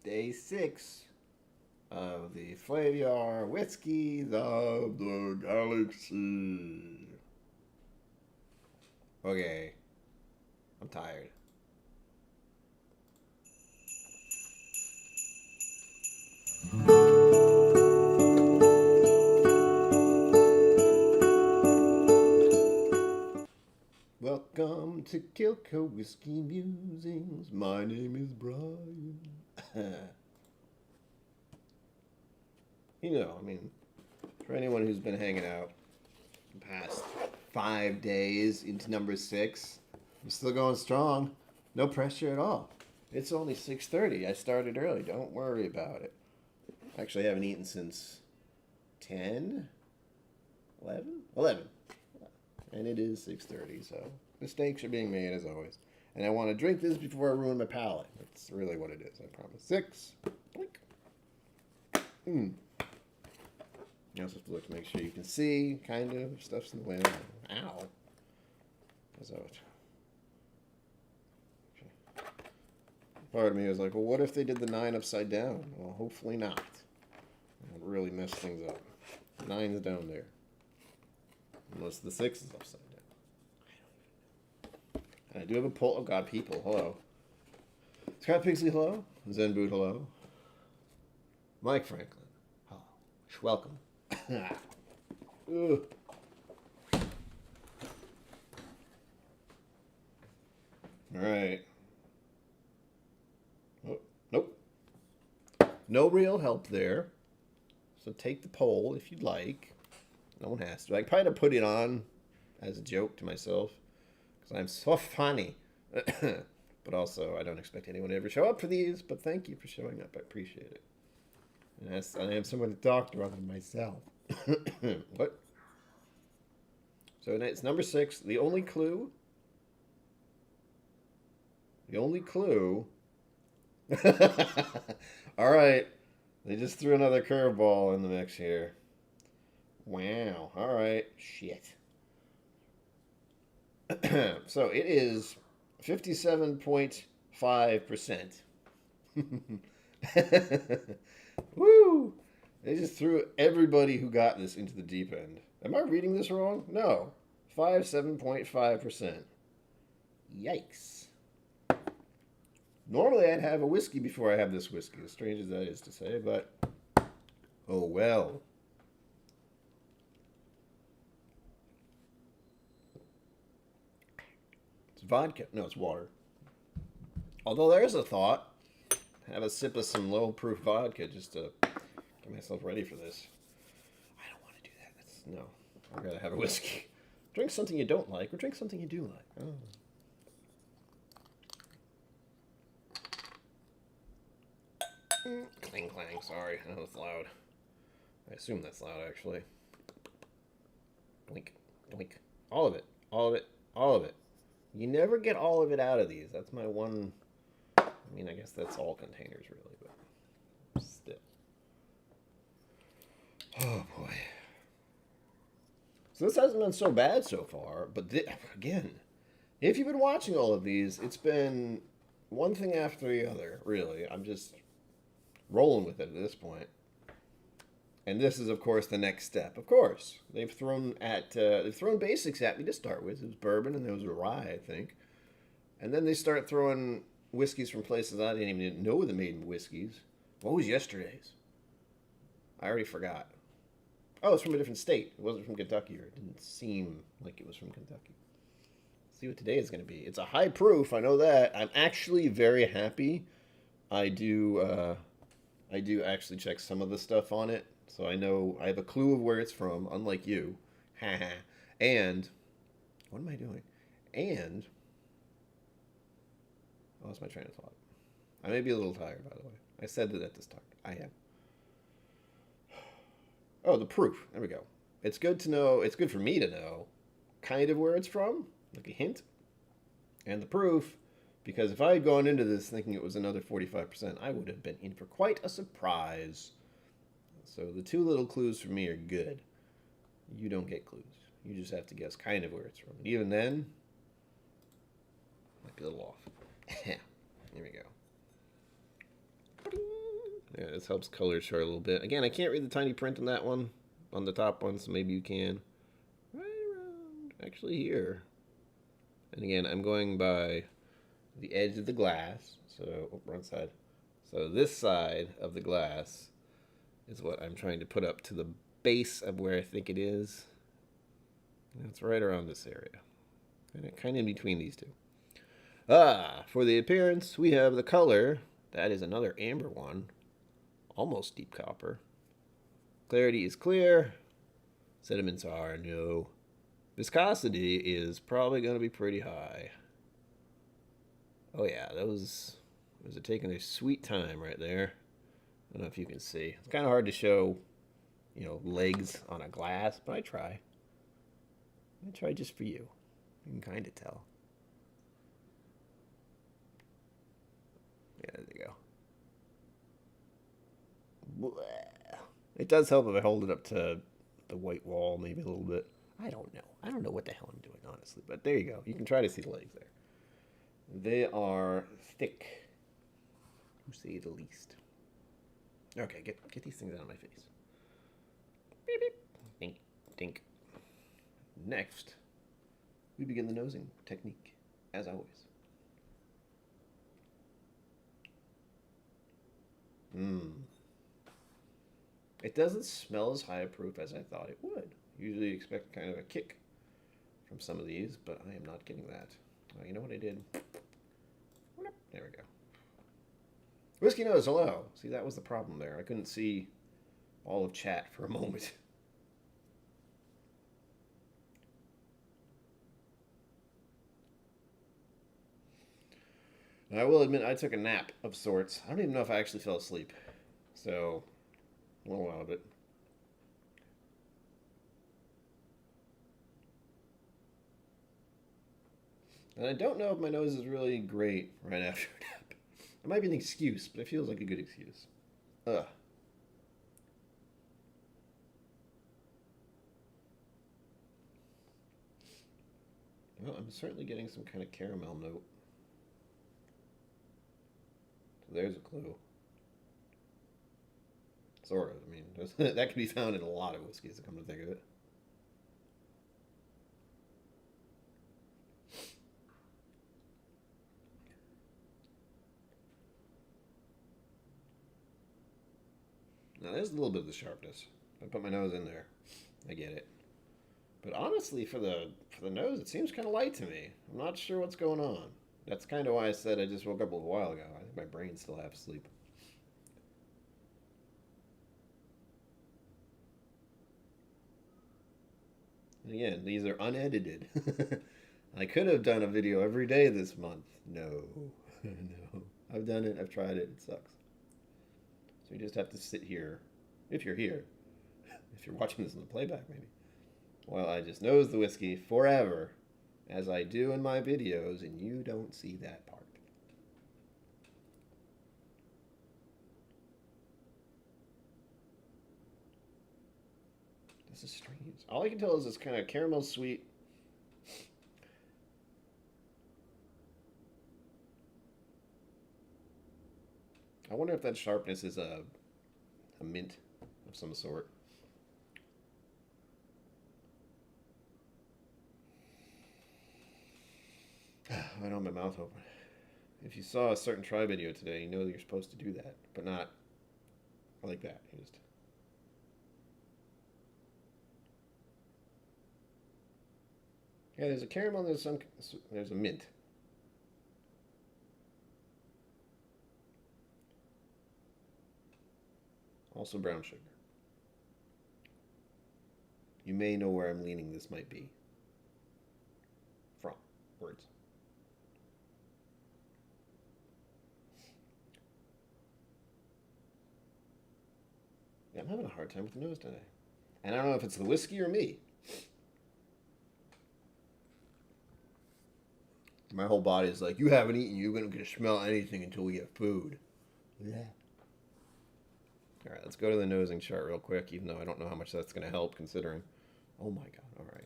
Day 6 of the Flaviar Whiskies of the Galaxy. Okay, I'm tired. Welcome to KillCo Whiskey Musings. My name is Brian. For anyone who's been hanging out the past 5 days into number 6, I'm still going strong. No pressure at all. It's only 6:30. I started early. Don't worry about it. Actually, I haven't eaten since 10, 11? 11. And it is 6:30, so mistakes are being made as always. And I want to drink this before I ruin my palate. That's really what it is, I promise. 6. Blink. You also have to look to make sure you can see, kind of. Stuff's in the way. Ow. That's out. Okay. Part of me was like, well, what if they did the 9 upside down? Well, hopefully not. It would really mess things up. 9's down there. Unless the 6 is upside down. And I do have a poll. Oh, God, people. Hello. Scott Pixley, hello. Zen Boot, hello. Mike Franklin, hello. Welcome. Ugh. All right. Oh, nope. No real help there. So take the poll if you'd like. No one has to. I probably to put it on as a joke to myself because I'm so funny. But also, I don't expect anyone to ever show up for these. But thank you for showing up. I appreciate it. And I am someone to talk to other than myself. What? So it's number 6. The only clue. The only clue. All right. They just threw another curveball in the mix here. Wow. All right. Shit. So it is 57.5%. Woo! They just threw everybody who got this into the deep end. Am I reading this wrong? No. 7.5%. Yikes. Normally I'd have a whiskey before I have this whiskey, as strange as that is to say, but oh well. It's vodka. No, it's water. Although there's a thought. Have a sip of some low-proof vodka just to get myself ready for this. I don't want to do that. No. I'd rather have a whiskey. Drink something you don't like, or drink something you do like. Oh. Clang, clang. Sorry. I know it's loud. I assume that's loud, actually. Blink. Blink. All of it. All of it. All of it. You never get all of it out of these. That's my one... I guess that's all containers, really, but still. Oh, boy. So this hasn't been so bad so far, but again, if you've been watching all of these, it's been one thing after the other, really. I'm just rolling with it at this point. And this is, of course, the next step. Of course, they've thrown basics at me to start with. It was bourbon and there was a rye, I think. And then they start throwing whiskeys from places I didn't even know the made whiskeys. What was yesterday's? I already forgot. Oh, it's from a different state. It wasn't from Kentucky, or it didn't seem like it was from Kentucky. Let's see what today is going to be. It's a high proof, I know that. I'm actually very happy. I do actually check some of the stuff on it, so I know I have a clue of where it's from, unlike you. And what am I doing? And I lost my train of thought. I may be a little tired, by the way. I said that at the start. I am. Oh, the proof. There we go. It's good to know. It's good for me to know kind of where it's from, like a hint. And the proof, because if I had gone into this thinking it was another 45%, I would have been in for quite a surprise. So the 2 little clues for me are good. You don't get clues. You just have to guess kind of where it's from. And even then, might be a little off. Here we go. Yeah, this helps color show a little bit. Again, I can't read the tiny print on that one, on the top one, so maybe you can. Right around, actually here. And again, I'm going by the edge of the glass. So, wrong side. So this side of the glass is what I'm trying to put up to the base of where I think it is. And it's right around this area. And kind of in between these two. For the appearance, we have the color. That is another amber one. Almost deep copper. Clarity is clear. Sediments are no. Viscosity is probably going to be pretty high. Oh yeah, those are taking their sweet time right there. I don't know if you can see. It's kind of hard to show, legs on a glass, but I try. I try just for you. You can kind of tell. Yeah, there you go. It does help if I hold it up to the white wall maybe a little bit. I don't know. I don't know what the hell I'm doing, honestly. But there you go. You can try to see the legs there. They are thick, to say the least. Okay, get these things out of my face. Beep, beep. Dink, dink. Next, we begin the nosing technique, as always. It doesn't smell as high proof as I thought it would. Usually expect kind of a kick from some of these, but I am not getting that. Oh, you know what I did? There we go. Whiskey nose, hello. See, that was the problem there. I couldn't see all of chat for a moment. And I will admit, I took a nap of sorts. I don't even know if I actually fell asleep. So, a little out of it. And I don't know if my nose is really great right after a nap. It might be an excuse, but it feels like a good excuse. Ugh. Well, I'm certainly getting some kind of caramel note. So there's a clue. Sort of. I mean, that can be found in a lot of whiskeys, to come to think of it. Now, there's a little bit of the sharpness. I put my nose in there. I get it. But honestly, for the nose, it seems kind of light to me. I'm not sure what's going on. That's kind of why I said I just woke up a little while ago. I think my brain's still half asleep. And again, these are unedited. I could have done a video every day this month. No. No. I've done it. I've tried it. It sucks. So you just have to sit here, if you're here, if you're watching this in the playback maybe, while I just nose the whiskey forever, as I do in my videos, and you don't see that part. This is strange. All I can tell is it's kind of caramel sweet. I wonder if that sharpness is a mint of some sort. I don't have my mouth open. If you saw a certain try video today, you know that you're supposed to do that, but not like that. You just... Yeah, there's a caramel, there's a mint. Also brown sugar. You may know where I'm leaning this might be from. Words. Yeah, I'm having a hard time with the nose today. And I don't know if it's the whiskey or me. My whole body is like, you haven't eaten, you're going to smell anything until we get food. Yeah. All right, let's go to the nosing chart real quick, even though I don't know how much that's going to help considering. Oh my god, all right.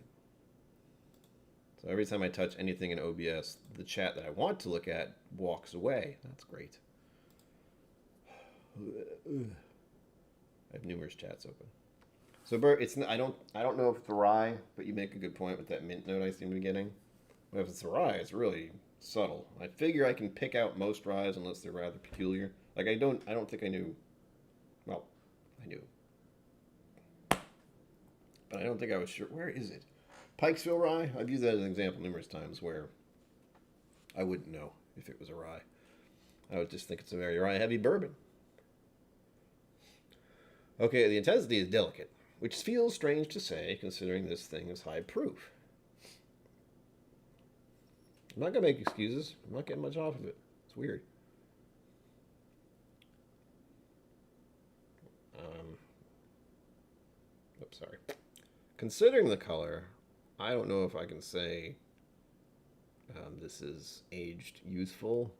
So every time I touch anything in OBS, the chat that I want to look at walks away. That's great. I have numerous chats open. So Bert, it's I don't know if it's a rye, but you make a good point with that mint note I seem to be getting. But if it's a rye, it's really subtle. I figure I can pick out most ryes unless they're rather peculiar. Like I don't think I knew. Well, I knew, but I don't think I was sure. Where is it? Pikesville rye. I've used that as an example numerous times where I wouldn't know if it was a rye. I would just think it's a very rye heavy bourbon. Okay, the intensity is delicate, which feels strange to say considering this thing is high proof. I'm not gonna make excuses. I'm not getting much off of it. It's weird. Um, oops, sorry. Considering the color, I don't know if I can say this is aged youthful.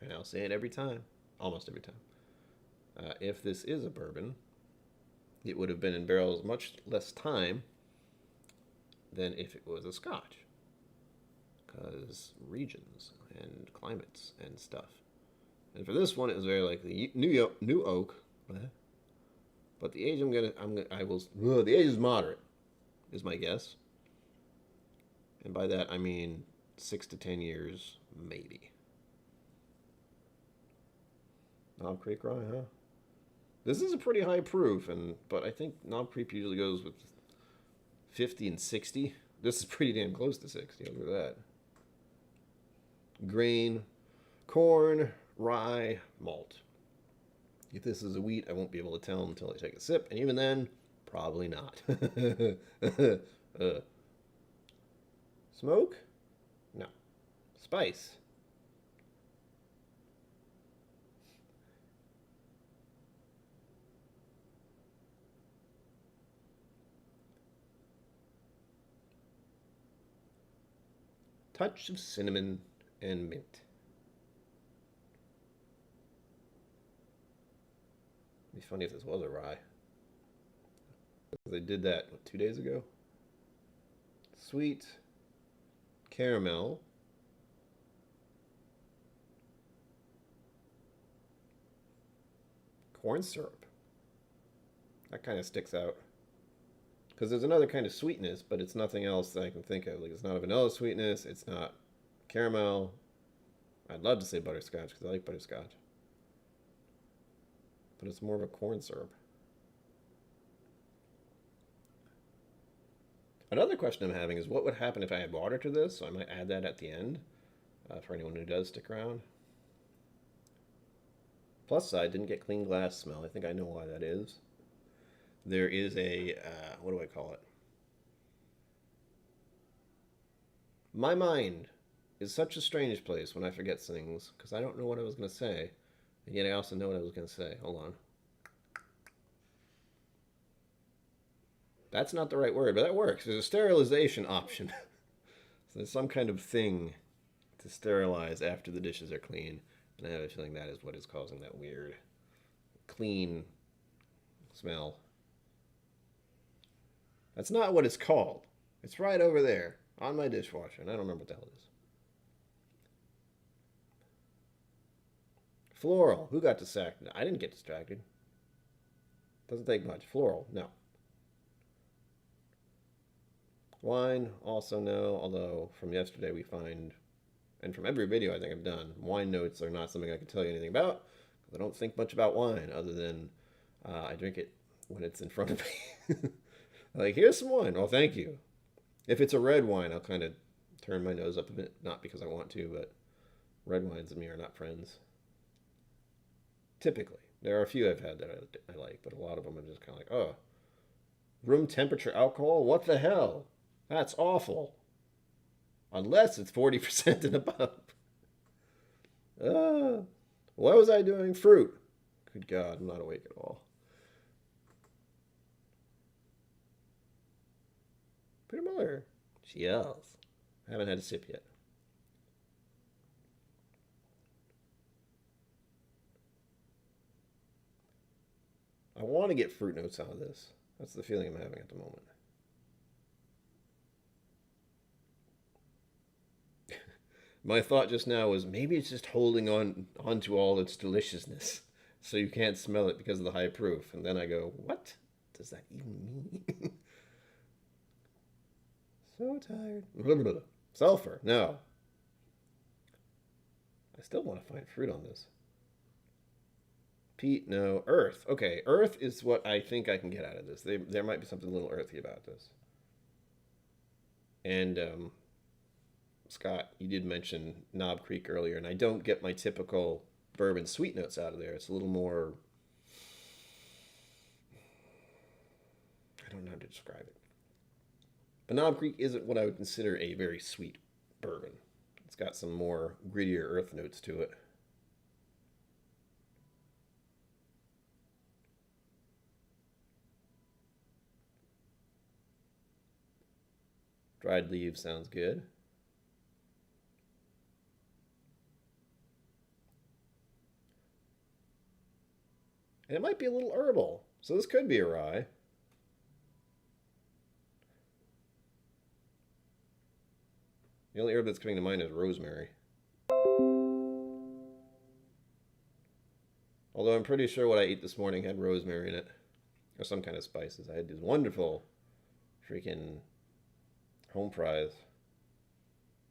And I'll say it every time, almost every time. If this is a bourbon, it would have been in barrels much less time than if it was a Scotch, because regions and climates and stuff. And for this one, it was very likely new oak, but the age the age is moderate, is my guess, and by that I mean 6 to 10 years, maybe. Knob Creek rye, huh? This is a pretty high proof, but I think Knob Creek usually goes with 50 and 60. This is pretty damn close to 60. Look at that. Grain, corn, rye, malt. If this is a wheat, I won't be able to tell until I take a sip, and even then, probably not. Smoke? No. Spice? Touch of cinnamon and mint. It'd be funny if this was a rye. They did that, 2 days ago? Sweet. Caramel. Corn syrup. That kind of sticks out. Because there's another kind of sweetness, but it's nothing else that I can think of. Like, it's not a vanilla sweetness. It's not caramel. I'd love to say butterscotch because I like butterscotch. But it's more of a corn syrup. Another question I'm having is what would happen if I add water to this? So I might add that at the end for anyone who does stick around. Plus side, didn't get clean glass smell. I think I know why that is. There is a, what do I call it? My mind is such a strange place when I forget things because I don't know what I was going to say. And yet I also know what I was going to say. Hold on. That's not the right word, but that works. There's a sterilization option. So there's some kind of thing to sterilize after the dishes are clean. And I have a feeling that is what is causing that weird, clean smell. That's not what it's called. It's right over there on my dishwasher, and I don't remember what the hell it is. Floral. Who got distracted? I didn't get distracted. Doesn't take much. Floral. No. Wine. Also no. Although from yesterday we find, and from every video I think I've done, wine notes are not something I can tell you anything about. I don't think much about wine other than I drink it when it's in front of me. Like, here's some wine. Oh, thank you. If it's a red wine, I'll kind of turn my nose up a bit. Not because I want to, but red wines and me are not friends. Typically. There are a few I've had that I like, but a lot of them are just kind of like, oh, room temperature alcohol? What the hell? That's awful. Unless it's 40% and above. What was I doing? Fruit. Good God, I'm not awake at all. Peter Miller. Cheers. I haven't had a sip yet. I want to get fruit notes out of this. That's the feeling I'm having at the moment. My thought just now was maybe it's just holding on onto all its deliciousness, so you can't smell it because of the high proof. And then I go, what does that even mean? So tired. Sulfur. No. I still want to find fruit on this. Peat. No. Earth. Okay. Earth is what I think I can get out of this. There might be something a little earthy about this. And Scott, you did mention Knob Creek earlier, and I don't get my typical bourbon sweet notes out of there. It's a little more. I don't know how to describe it. But Knob Creek isn't what I would consider a very sweet bourbon. It's got some more grittier earth notes to it. Dried leaves sounds good. And it might be a little herbal. So this could be a rye. The only herb that's coming to mind is rosemary. Although I'm pretty sure what I ate this morning had rosemary in it. Or some kind of spices. I had these wonderful freaking home fries.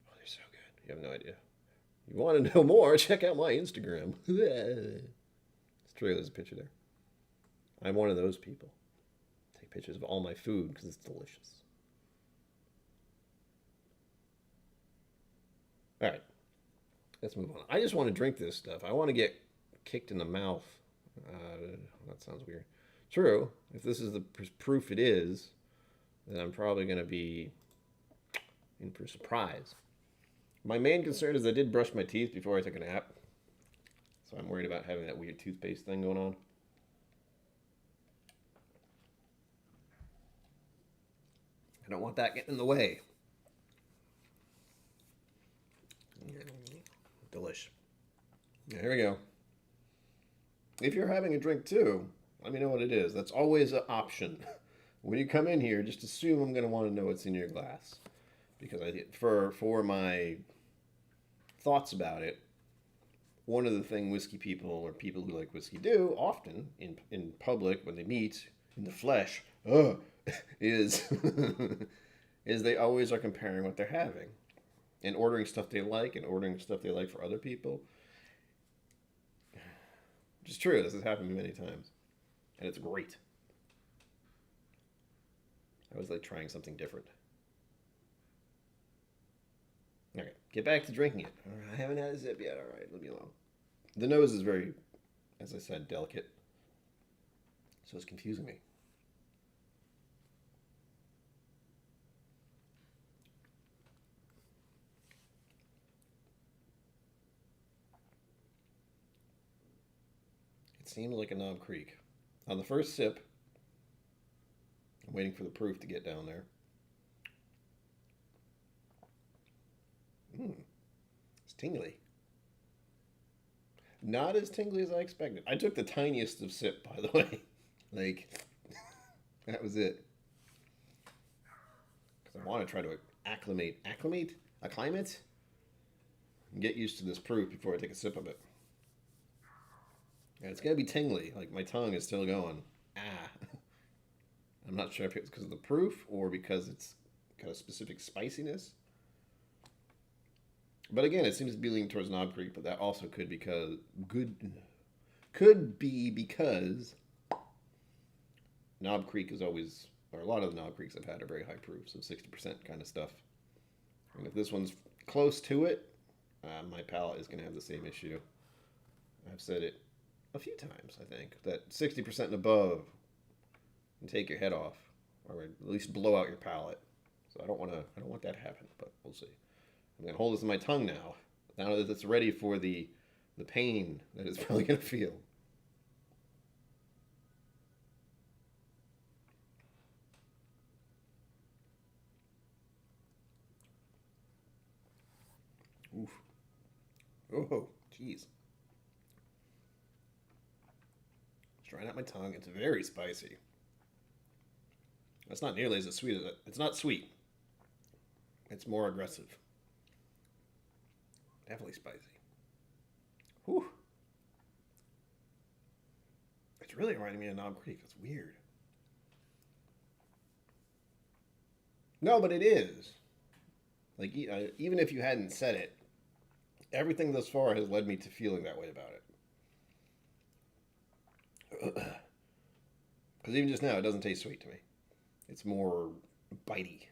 Oh, they're so good. You have no idea. You want to know more? Check out my Instagram. It's true, there's a picture there. I'm one of those people. Take pictures of all my food because it's delicious. All right, let's move on. I just want to drink this stuff. I want to get kicked in the mouth. That sounds weird. True, if this is the proof it is, then I'm probably going to be in for a surprise. My main concern is I did brush my teeth before I took a nap. So I'm worried about having that weird toothpaste thing going on. I don't want that getting in the way. Delish. Yeah, here we go. If you're having a drink too, let me know what it is. That's always an option. When you come in here, just assume I'm going to want to know what's in your glass. Because for my thoughts about it, one of the things whiskey people or people who like whiskey do often in public when they meet in the flesh is is they always are comparing what they're having and ordering stuff they like and ordering stuff they like for other people. Which is true. This has happened to me many times. And it's great. I always like trying something different. All right, get back to drinking it. I haven't had a sip yet. All right, leave me alone. The nose is very, as I said, delicate. So it's confusing me. It seems like a Knob Creek. On the first sip, I'm waiting for the proof to get down there. It's tingly. Not as tingly as I expected. I took the tiniest of sip, by the way. Like, that was it. Because I want to try to acclimate, and get used to this proof before I take a sip of it. And it's going to be tingly. Like, my tongue is still going, I'm not sure if it's because of the proof or because it's got a specific spiciness. But again, it seems to be leaning towards Knob Creek, but that also could be because Knob Creek is always, or a lot of the Knob Creeks I've had are very high proof, so 60% kind of stuff. And if this one's close to it, my palate is going to have the same issue. I've said it a few times, I think, that 60% and above can take your head off, or at least blow out your palate. So I don't want that to happen, but we'll see. I'm going to hold this in my tongue now that it's ready for the pain that it's probably going to feel. Oof. Oh, jeez. It's drying out my tongue. It's very spicy. It's not nearly as sweet as it. It's not sweet. It's more aggressive. Heavily spicy. Whew. It's really reminding me of Knob Creek. It's weird. No, but it is. Like, even if you hadn't said it, everything thus far has led me to feeling that way about it. Because even just now, it doesn't taste sweet to me. It's more bitey.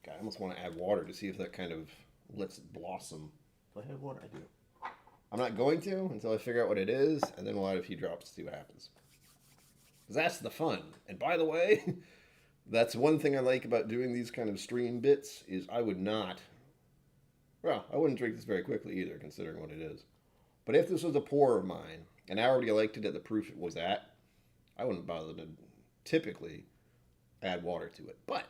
God, I almost want to add water to see if that kind of lets it blossom. Do I have water? I do. I'm not going to until I figure out what it is, and then we'll add a few drops to see what happens. Because that's the fun. And by the way, that's one thing I like about doing these kind of stream bits is I would not... Well, I wouldn't drink this very quickly either, considering what it is. But if this was a pour of mine, and I already liked it at the proof it was at, I wouldn't bother to typically add water to it. But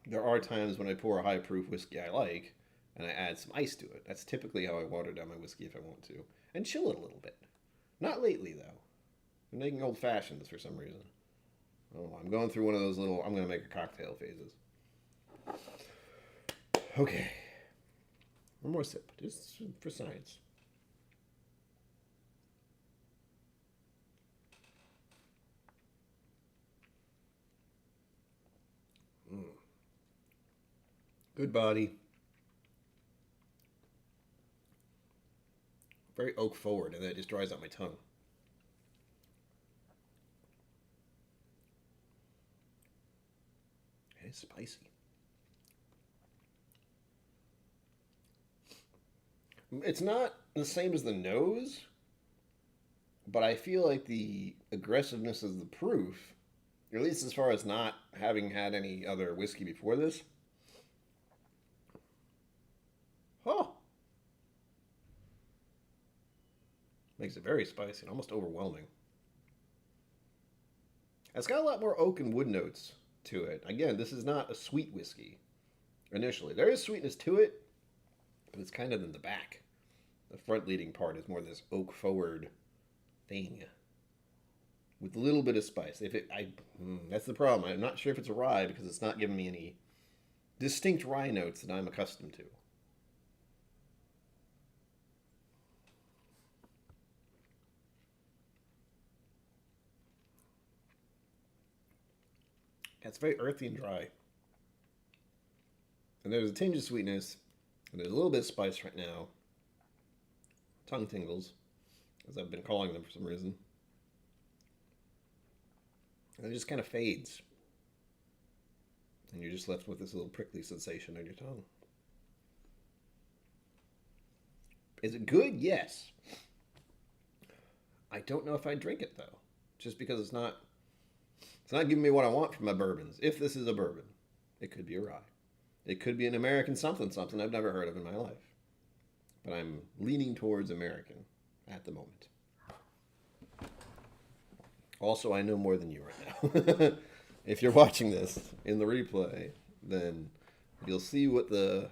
there are times when I pour a high proof whiskey I like, and I add some ice to it. That's typically how I water down my whiskey if I want to. And chill it a little bit. Not lately, though. I'm making old fashions for some reason. Oh, I'm going through one of those little, I'm going to make a cocktail phases. Okay. One more sip, just for science. Good body. Very oak forward, and then it just dries out my tongue. It's spicy. It's not the same as the nose, but I feel like the aggressiveness of the proof, at least as far as not having had any other whiskey before this. Oh! Makes it very spicy and almost overwhelming. It's got a lot more oak and wood notes to it. Again, this is not a sweet whiskey initially. There is sweetness to it, but it's kind of in the back. The front leading part is more this oak forward thing with a little bit of spice. That's the problem. I'm not sure if it's a rye because it's not giving me any distinct rye notes that I'm accustomed to. It's very earthy and dry. And there's a tinge of sweetness, and there's a little bit of spice right now. Tongue tingles, as I've been calling them for some reason. And it just kind of fades. And you're just left with this little prickly sensation on your tongue. Is it good? Yes. I don't know if I'd drink it, though. Just because it's not giving me what I want from my bourbons. If this is a bourbon, it could be a rye. It could be an American something I've never heard of in my life. But I'm leaning towards American at the moment. Also, I know more than you right now. If you're watching this in the replay, then you'll see what the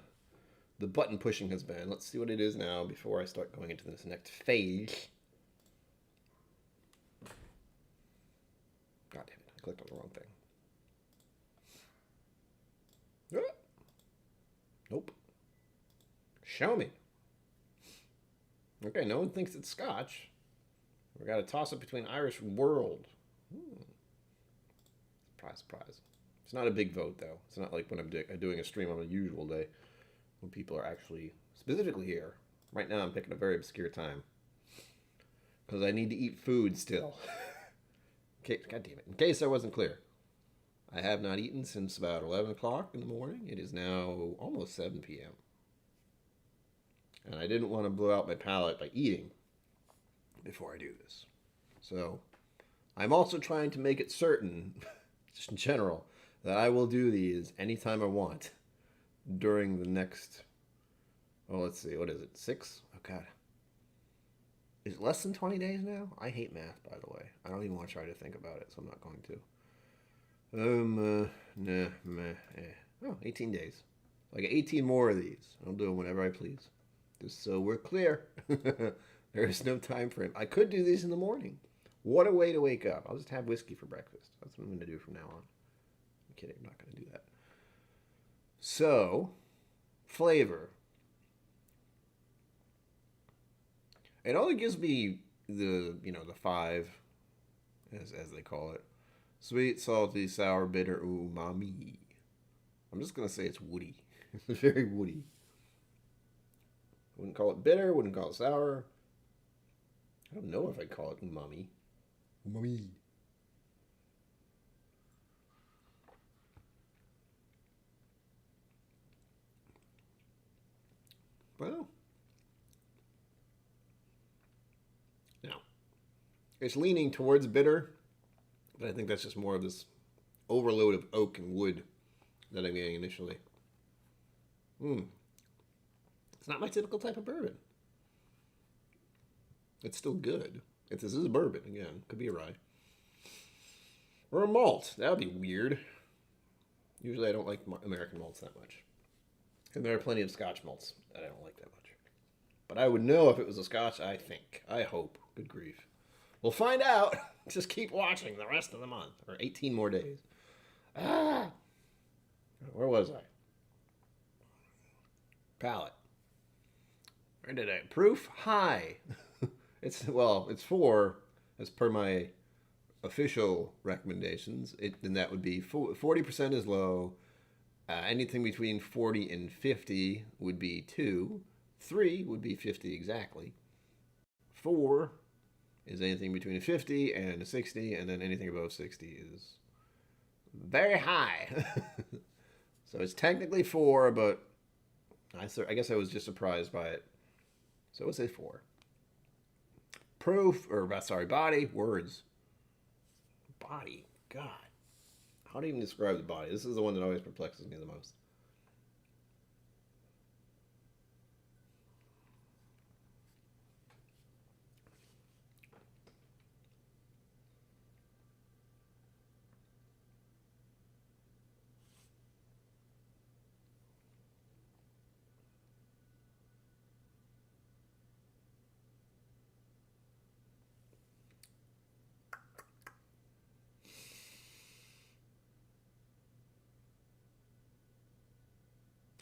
button pushing has been. Let's see what it is now before I start going into this next phase. God damn it, I clicked on the wrong thing. Nope. Show me. Okay, no one thinks it's Scotch. We got to toss it between Irish and World. Surprise, surprise. It's not a big vote, though. It's not like when I'm doing a stream on a usual day when people are actually specifically here. Right now, I'm picking a very obscure time because I need to eat food still. God damn it. In case I wasn't clear, I have not eaten since about 11 o'clock in the morning. It is now almost 7 p.m. And I didn't want to blow out my palate by eating before I do this. So I'm also trying to make it certain, just in general, that I will do these anytime I want during the next, let's see, what is it, 6? Oh, God. Is it less than 20 days now? I hate math, by the way. I don't even want to try to think about it, so I'm not going to. 18 days. I get 18 more of these. I'll do them whenever I please. Just so we're clear. There is no time frame. I could do these in the morning. What a way to wake up. I'll just have whiskey for breakfast. That's what I'm going to do from now on. I'm kidding. I'm not going to do that. So, flavor. It only gives me the five, as they call it. Sweet, salty, sour, bitter, umami. I'm just gonna say it's woody. It's very woody. Wouldn't call it bitter. Wouldn't call it sour. I don't know if I'd call it umami. Umami. Well, now it's leaning towards bitter, but I think that's just more of this overload of oak and wood that I'm getting initially. It's not my typical type of bourbon. It's still good. This is a bourbon, again. Could be a rye. Or a malt. That would be weird. Usually I don't like American malts that much. And there are plenty of Scotch malts that I don't like that much. But I would know if it was a Scotch, I think. I hope. Good grief. We'll find out. Just keep watching the rest of the month. Or 18 more days. Where was I? Palate. Where did I? Proof? High. It's 4 as per my official recommendations. And that would be 40% is low. Anything between 40 and 50 would be 2. 3 would be 50 exactly. 4 is anything between 50 and 60, and then anything above 60 is very high. So it's technically 4, but I guess I was just surprised by it. So I would say 4. Body, words. Body, God. How do you even describe the body? This is the one that always perplexes me the most.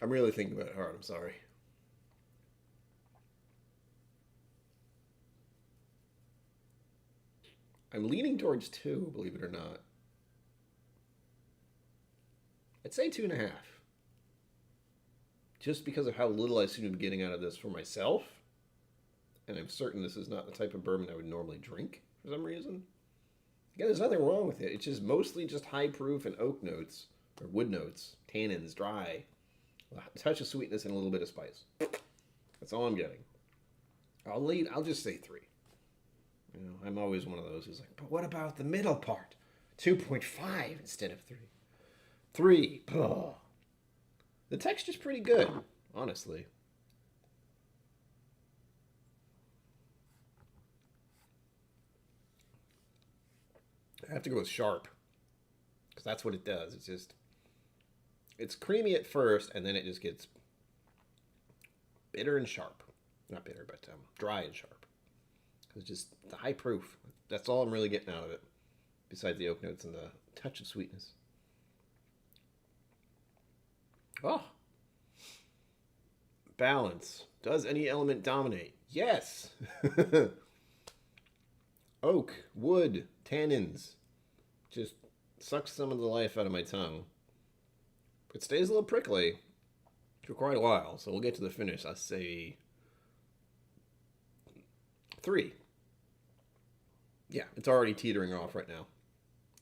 I'm really thinking about it hard. I'm sorry. I'm leaning towards 2, believe it or not. I'd say 2.5. Just because of how little I seem to be getting out of this for myself. And I'm certain this is not the type of bourbon I would normally drink for some reason. Again, there's nothing wrong with it. It's just mostly just high proof and oak notes, or wood notes, tannins, dry. A touch of sweetness and a little bit of spice. That's all I'm getting. I'll just say 3. I'm always one of those who's like, but what about the middle part? 2.5 instead of 3. 3. Oh. The texture's pretty good, honestly. I have to go with sharp, because that's what it does. It's creamy at first, and then it just gets bitter and sharp. Not bitter, but dry and sharp. It's just the high proof. That's all I'm really getting out of it, besides the oak notes and the touch of sweetness. Oh. Balance. Does any element dominate? Yes. Oak, wood, tannins. Just sucks some of the life out of my tongue. It stays a little prickly for quite a while, so we'll get to the finish. I say 3. Yeah, it's already teetering off right now.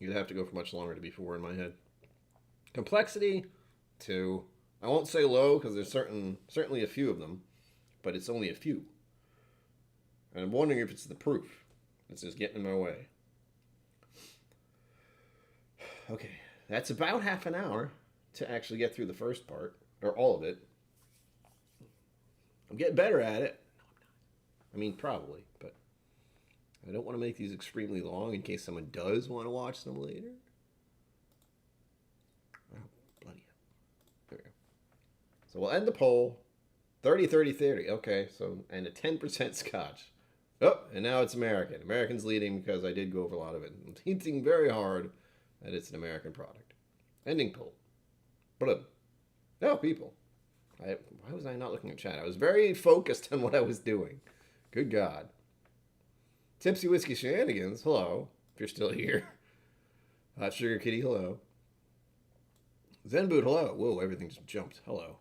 You'd have to go for much longer to be 4 in my head. Complexity, 2. I won't say low because there's certainly a few of them, but it's only a few. And I'm wondering if it's the proof. It's just getting in my way. Okay, that's about half an hour to actually get through the first part, or all of it. I'm getting better at it. No, I'm not. I mean, probably, but I don't want to make these extremely long in case someone does want to watch them later. Oh, bloody hell. There we go. So we'll end the poll. 30, 30, 30. Okay, so, and a 10% Scotch. Oh, and now it's American. American's leading because I did go over a lot of it. I'm hinting very hard that it's an American product. Ending poll. Blum. No, people. Why was I not looking at chat? I was very focused on what I was doing. Good God. Tipsy Whiskey Shenanigans, hello, if you're still here. Hot Sugar Kitty, hello. Zen Boot, hello. Whoa, everything just jumped. Hello.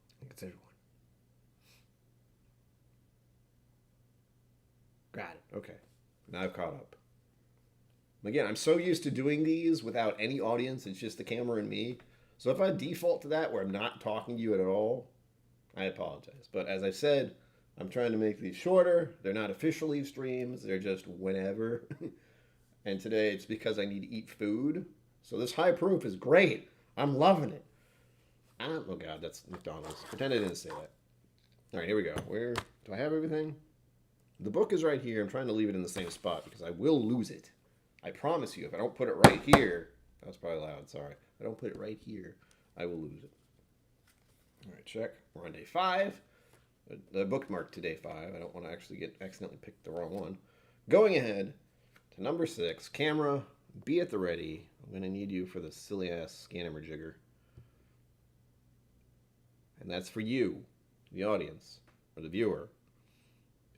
I think it's everyone. Got it. Okay. Now I've caught up. Again, I'm so used to doing these without any audience. It's just the camera and me. So if I default to that where I'm not talking to you at all, I apologize. But as I said, I'm trying to make these shorter. They're not officially streams. They're just whenever. And today it's because I need to eat food. So this high proof is great. I'm loving it. Oh God, that's McDonald's. Pretend I didn't say that. All right, here we go. Where do I have everything? The book is right here. I'm trying to leave it in the same spot because I will lose it. I promise you, if I don't put it right here, that was probably loud, sorry. If I don't put it right here, I will lose it. All right, check. We're on day 5. The bookmark to day 5. I don't want to actually get accidentally picked the wrong one. Going ahead to number 6. Camera, be at the ready. I'm going to need you for the silly-ass scanner-jigger. And that's for you, the audience, or the viewer.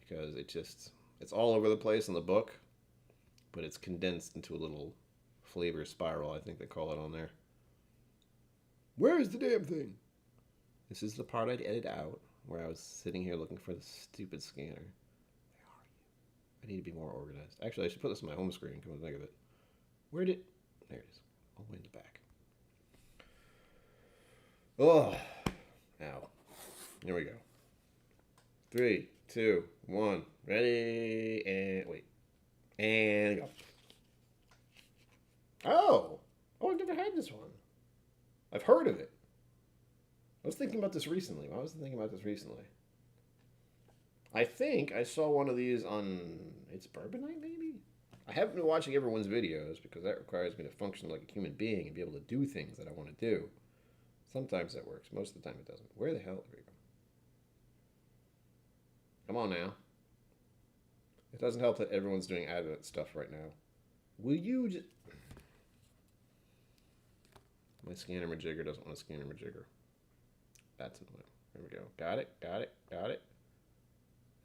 Because it's all over the place in the book. But it's condensed into a little flavor spiral, I think they call it on there. Where is the damn thing? This is the part I'd edit out, where I was sitting here looking for the stupid scanner. Where are you? I need to be more organized. Actually, I should put this on my home screen, come to think of it. There it is. All the way in the back. Oh, ow. Here we go. 3, 2, 1. Ready, and wait. And go. Oh, I've never had this one. I've heard of it. I was thinking about this recently. Why was I thinking about this recently? I think I saw one of these on, it's Bourbon Night, maybe? I haven't been watching everyone's videos because that requires me to function like a human being and be able to do things that I want to do. Sometimes that works. Most of the time it doesn't. Where the hell? There we go. Come on now. It doesn't help that everyone's doing advent stuff right now. Will you just... My scanner majigger doesn't want to scanner majigger. That's annoying. There we go. Got it, got it, got it.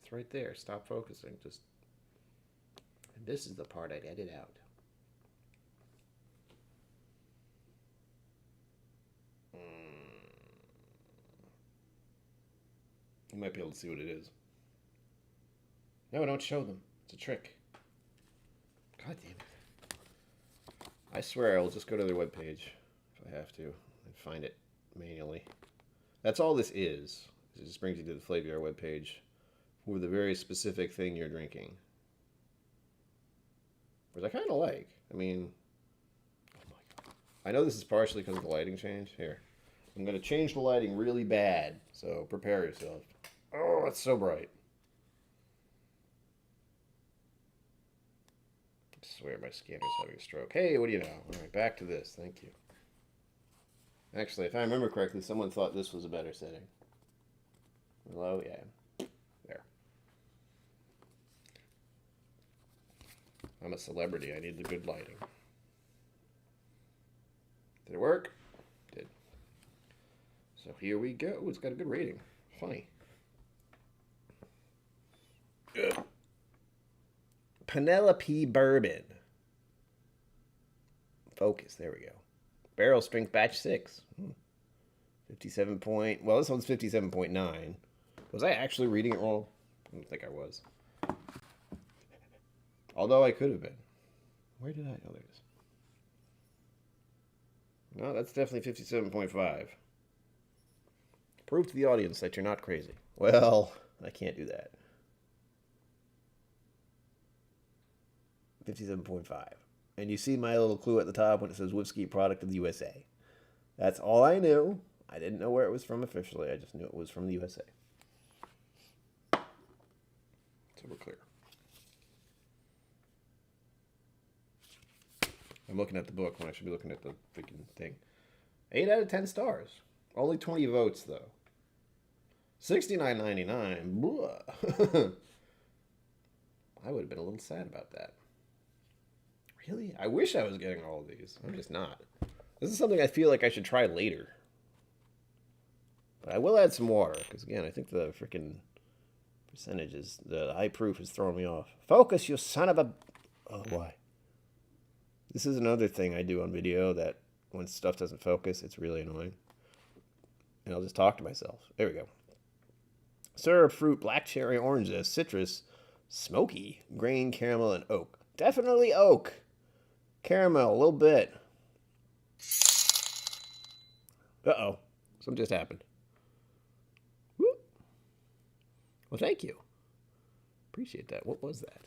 It's right there. Stop focusing. Just... And this is the part I'd edit out. You might be able to see what it is. No, don't show them. It's a trick. God damn it. I swear I'll just go to their webpage if I have to and find it manually. That's all this is. It just brings you to the Flaviar webpage for the very specific thing you're drinking. Which I kind of like. I mean, oh my God. I know this is partially because of the lighting change. Here. I'm going to change the lighting really bad, so prepare yourself. Oh, it's so bright. I swear my scanner's having a stroke. Hey, what do you know? All right, back to this. Thank you. Actually, if I remember correctly, someone thought this was a better setting. Hello? Yeah. There. I'm a celebrity. I need the good lighting. Did it work? It did. So here we go. Ooh, it's got a good rating. Funny. Ugh. Penelope Bourbon. Focus. There we go. Barrel strength batch 6. 57 point. Well, this one's 57.9. Was I actually reading it wrong? I don't think I was. Although I could have been. Where did I? Oh, there it is. No, that's definitely 57.5. Prove to the audience that you're not crazy. Well, I can't do that. 57.5. And you see my little clue at the top when it says whiskey product of the USA. That's all I knew. I didn't know where it was from officially. I just knew it was from the USA. So we're clear. I'm looking at the book when I should be looking at the freaking thing. 8 out of 10 stars. Only 20 votes, though. $69.99. I would have been a little sad about that. Really? I wish I was getting all of these. I'm just not. This is something I feel like I should try later. But I will add some water, because again, I think the freaking percentages, the high proof is throwing me off. Focus, you son of a... Oh, why? This is another thing I do on video that when stuff doesn't focus, it's really annoying. And I'll just talk to myself. There we go. Syrup, fruit, black cherry, orange zest, citrus, smoky, grain, caramel, and oak. Definitely oak. Caramel, a little bit. Uh-oh. Something just happened. Whoop. Well, thank you. Appreciate that. What was that?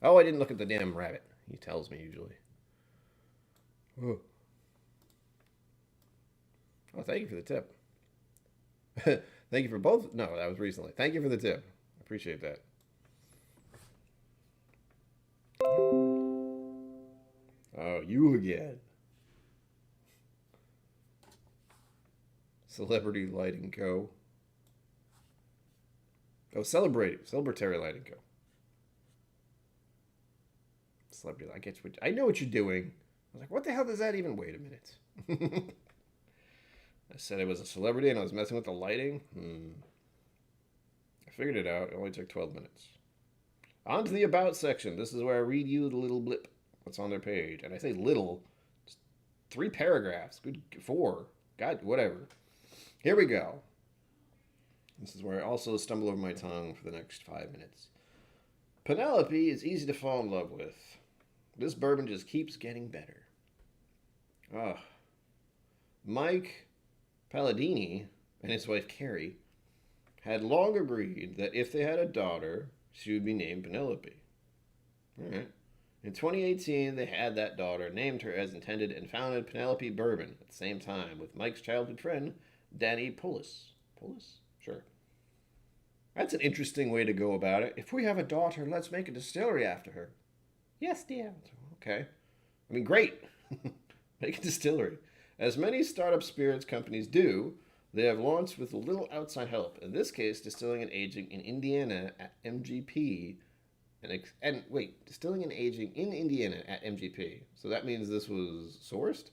Oh, I didn't look at the damn rabbit. He tells me usually. Whoa. Oh, thank you for the tip. Thank you for both. No, that was recently. Thank you for the tip. I appreciate that. Oh, you again. Celebrity Lighting Co. Oh, Celebratory Lighting Co. Celebrity. I know what you're doing. I was like, what the hell does that even? Wait a minute. I said I was a celebrity and I was messing with the lighting. I figured it out. It only took 12 minutes. On to the About section. This is where I read you the little blip that's on their page. And I say little. Just 3 paragraphs. Good 4. God, whatever. Here we go. This is where I also stumble over my tongue for the next 5 minutes. Penelope is easy to fall in love with. This bourbon just keeps getting better. Mike Palladini and his wife Carrie had long agreed that if they had a daughter, she would be named Penelope. All right. In 2018, they had that daughter, named her as intended, and founded Penelope Bourbon at the same time with Mike's childhood friend, Danny Pullis. Pullis? Sure. That's an interesting way to go about it. If we have a daughter, let's make a distillery after her. Yes, dear. Okay. I mean, great. Make a distillery. As many startup spirits companies do, they have launched with a little outside help. In this case, distilling and aging in Indiana at MGP. Distilling and aging in Indiana at MGP. So that means this was sourced?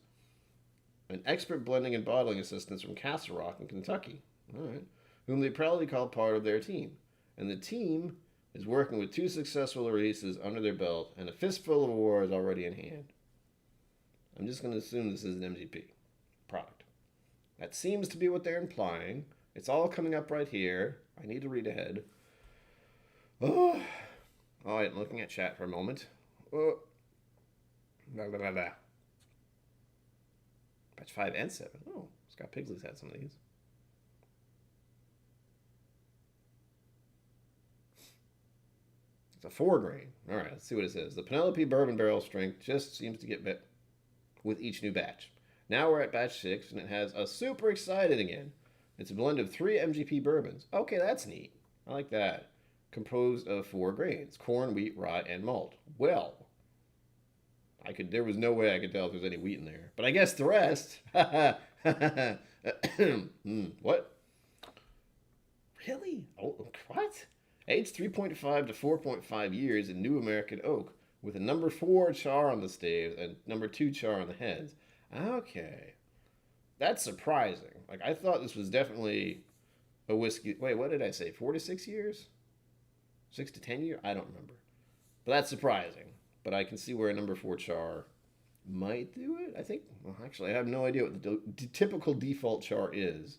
An expert blending and bottling assistants from Castle Rock in Kentucky. All right. Whom they proudly call part of their team. And the team is working with 2 successful releases under their belt and a fistful of awards already in hand. I'm just going to assume this is an MGP product. That seems to be what they're implying. It's all coming up right here. I need to read ahead. Oh, all right, looking at chat for a moment. Oh. Batch 5 and 7. Oh, Scott Pigsley's had some of these. It's a 4 grain. All right, let's see what it says. The Penelope Bourbon barrel strength just seems to get better with each new batch. Now we're at batch 6, and it has us super excited again. It's a blend of 3 MGP bourbons. Okay, that's neat. I like that. Composed of 4 grains: corn, wheat, rye, and malt. Well, there was no way I could tell if there's any wheat in there. But I guess the rest. What? Really? Oh, what? Aged 3.5 to 4.5 years in New American Oak, with a number 4 char on the staves and number 2 char on the heads. Okay. That's surprising. Like, I thought this was definitely a whiskey. Wait, what did I say? 4 to 6 years? 6 to 10 years? I don't remember. But that's surprising. But I can see where a number 4 char might do it. I think, well, actually, I have no idea what the typical default char is.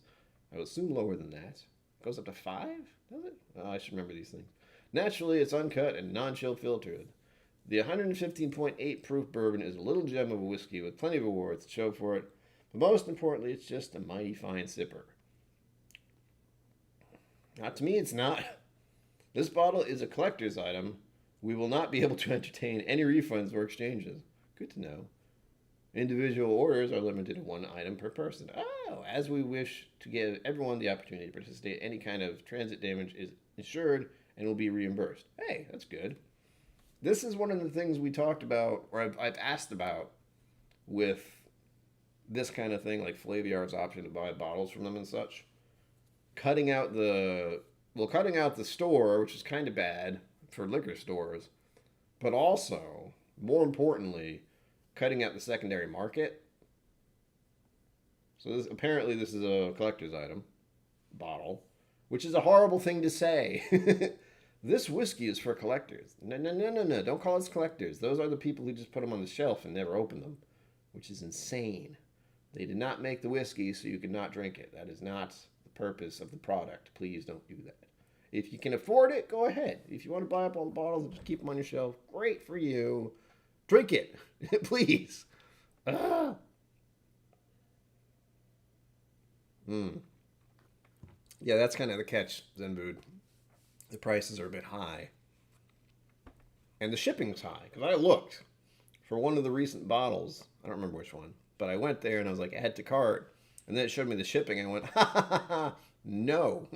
I would assume lower than that. It goes up to 5? Does it? Oh, I should remember these things. Naturally, it's uncut and non-chill filtered. The 115.8 proof bourbon is a little gem of a whiskey with plenty of awards to show for it. But most importantly, it's just a mighty fine sipper. Now, to me, it's not. This bottle is a collector's item. We will not be able to entertain any refunds or exchanges. Good to know. Individual orders are limited to 1 item per person. Oh, as we wish to give everyone the opportunity to participate, any kind of transit damage is insured and will be reimbursed. Hey, that's good. This is one of the things we talked about, or I've asked about with this kind of thing, like Flaviar's option to buy bottles from them and such. Cutting out the store, which is kind of bad for liquor stores, but also, more importantly, cutting out the secondary market. So apparently this is a collector's item. Bottle. Which is a horrible thing to say. This whiskey is for collectors. No, no, no, no, no. Don't call us collectors. Those are the people who just put them on the shelf and never open them. Which is insane. They did not make the whiskey so you could not drink it. That is not the purpose of the product. Please don't do that. If you can afford it, go ahead. If you want to buy up all the bottles and just keep them on your shelf, great for you. Drink it. Please. Ah. Yeah, that's kind of the catch, Zenbood. The prices are a bit high. And the shipping's high. Because I looked for one of the recent bottles. I don't remember which one. But I went there and I was like, add to cart. And then it showed me the shipping. And I went, ha ha ha ha. No.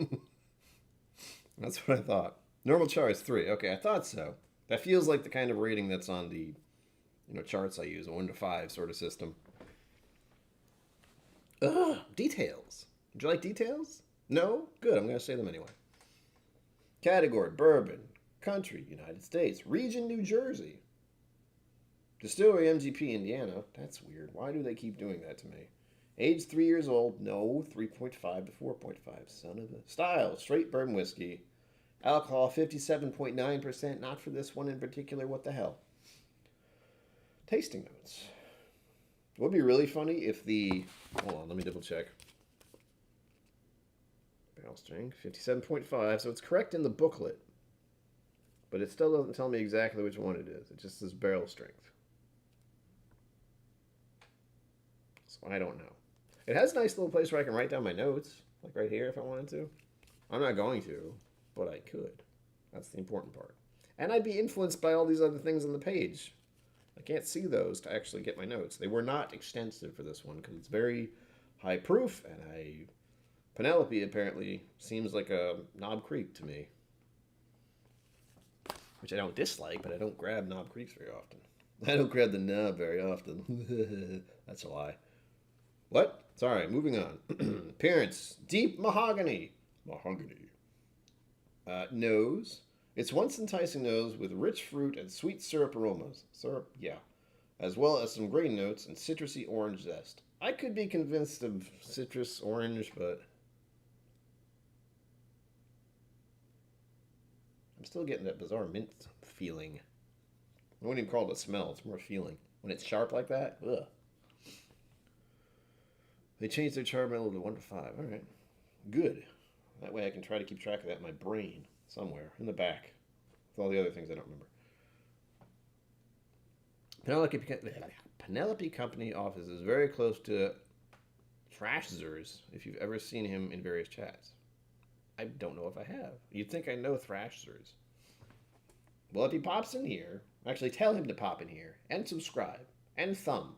That's what I thought. Normal charge 3. Okay, I thought so. That feels like the kind of rating that's on the charts I use. A 1 to 5 sort of system. Ugh, details. Would you like details? No? Good, I'm going to say them anyway. Category, bourbon. Country, United States. Region, New Jersey. Distillery, MGP, Indiana. That's weird. Why do they keep doing that to me? Age 3 years old. No, 3.5 to 4.5. Son of a... Style, straight bourbon whiskey. Alcohol, 57.9%. Not for this one in particular. What the hell? Tasting notes. It would be really funny if the... Hold on, let me double check. Barrel strength, 57.5. So it's correct in the booklet. But it still doesn't tell me exactly which one it is. It just says barrel strength. So I don't know. It has a nice little place where I can write down my notes. Like right here if I wanted to. I'm not going to, but I could. That's the important part. And I'd be influenced by all these other things on the page. I can't see those to actually get my notes. They were not extensive for this one because it's very high proof, and Penelope apparently seems like a Knob Creek to me. Which I don't dislike, but I don't grab Knob Creeks very often. I don't grab the knob very often. That's a lie. What? Sorry, moving on. Appearance, deep mahogany. Mahogany. Nose. It's once enticing nose with rich fruit and sweet syrup aromas. Syrup, yeah. As well as some grain notes and citrusy orange zest. I could be convinced of citrus orange, but I'm still getting that bizarre mint feeling. I wouldn't even call it a smell. It's more a feeling. When it's sharp like that, ugh. They changed their char level to 1 to 5. All right. Good. That way I can try to keep track of that in my brain somewhere in the back with all the other things I don't remember. Penelope Company office is very close to Thrashzers, if you've ever seen him in various chats. I don't know if I have. You'd think I know Thrashzers. Well, if he pops in here, actually tell him to pop in here and subscribe and thumb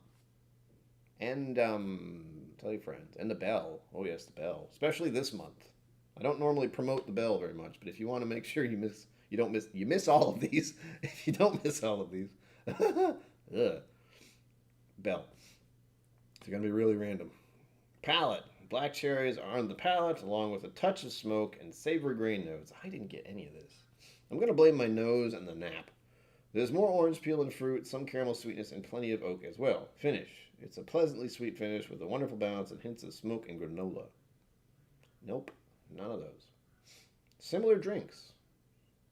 and tell your friends and the bell. Oh yes, the bell, especially this month. I don't normally promote the bell very much, but if you want to make sure you miss all of these. If you don't miss all of these, bell. It's gonna be really random. Palate. Black cherries are on the palate, along with a touch of smoke and savory grain notes. I didn't get any of this. I'm going to blame my nose and the nap. There's more orange peel and fruit, some caramel sweetness, and plenty of oak as well. Finish. It's a pleasantly sweet finish with a wonderful balance and hints of smoke and granola. Nope, none of those. Similar drinks.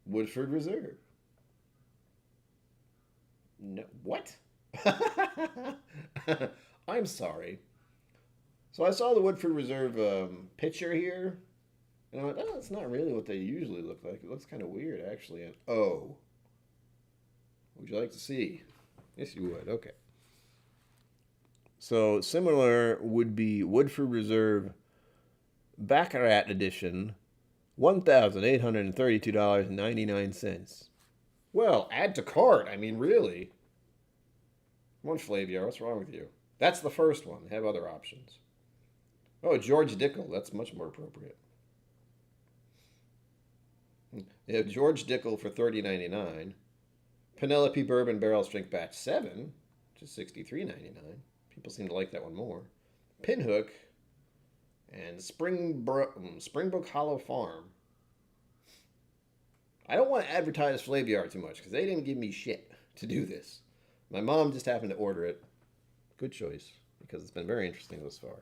Woodford Reserve. No, what? I'm sorry. So I saw the Woodford Reserve picture here, and I went, oh, that's not really what they usually look like. It looks kind of weird, actually. And oh, would you like to see? Yes, you would. Okay. So similar would be Woodford Reserve Baccarat Edition, $1,832.99. Well, add to cart. I mean, really. Come on, Flaviar, what's wrong with you? That's the first one. They have other options. Oh, George Dickel. That's much more appropriate. They have George Dickel for $30.99. Penelope Bourbon Barrel Strength Batch 7, which is $63.99. People seem to like that one more. Pinhook and Springbrook Hollow Farm. I don't want to advertise Flaviar too much because they didn't give me shit to do this. My mom just happened to order it. Good choice because it's been very interesting thus far.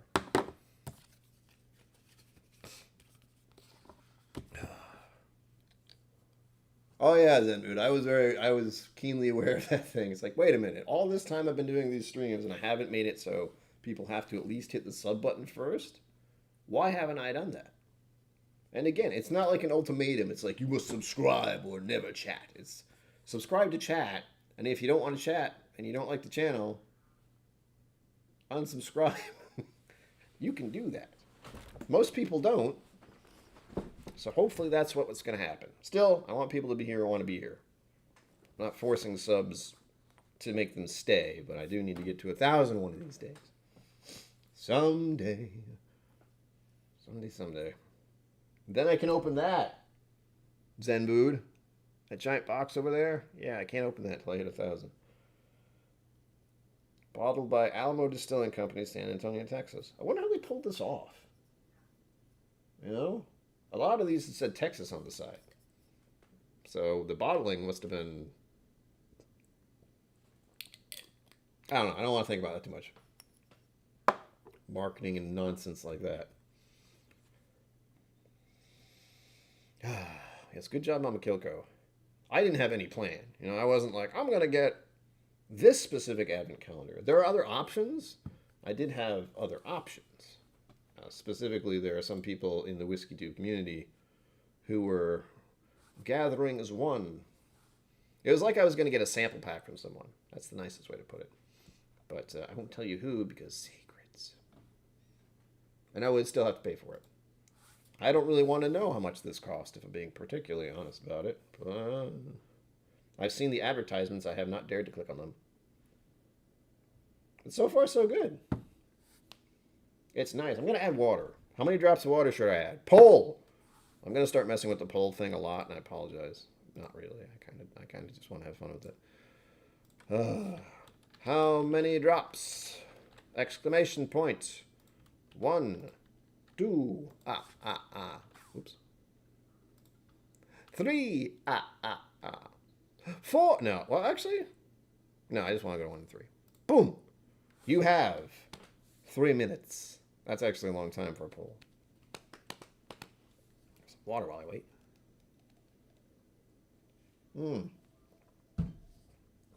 Oh yeah, Zen dude. I was keenly aware of that thing. It's like, wait a minute. All this time I've been doing these streams and I haven't made it so people have to at least hit the sub button first. Why haven't I done that? And again, it's not like an ultimatum. It's like you must subscribe or never chat. It's subscribe to chat, and if you don't want to chat and you don't like the channel, unsubscribe. You can do that. Most people don't. So hopefully that's what's going to happen. Still, I want people to be here who want to be here. I'm not forcing subs to make them stay, but I do need to get to 1,000 one of these days. Someday. Someday. Then I can open that. Zen Bood. That giant box over there. Yeah, I can't open that until I hit 1,000. Bottled by Alamo Distilling Company, San Antonio, Texas. I wonder how they pulled this off. You know? A lot of these said Texas on the side. So the bottling must have been... I don't know. I don't want to think about that too much. Marketing and nonsense like that. Yes, good job, Mama KillCo. I didn't have any plan. You know, I wasn't like, I'm going to get this specific advent calendar. There are other options. I did have other options. Specifically, there are some people in the Whiskey Tube community who were gathering as one. It was like I was going to get a sample pack from someone. That's the nicest way to put it. But I won't tell you who because secrets. And I would still have to pay for it. I don't really want to know how much this cost, if I'm being particularly honest about it. But I've seen the advertisements. I have not dared to click on them. But so far, so good. It's nice. I'm going to add water. How many drops of water should I add? Poll! I'm going to start messing with the poll thing a lot, and I apologize. Not really. I kind of just want to have fun with it. How many drops? Exclamation point. 1, 2, Oops. 3, 4. No, well, actually, no, I just want to go to 1 and 3. Boom! You have 3 minutes. That's actually a long time for a poll. Some water while I wait.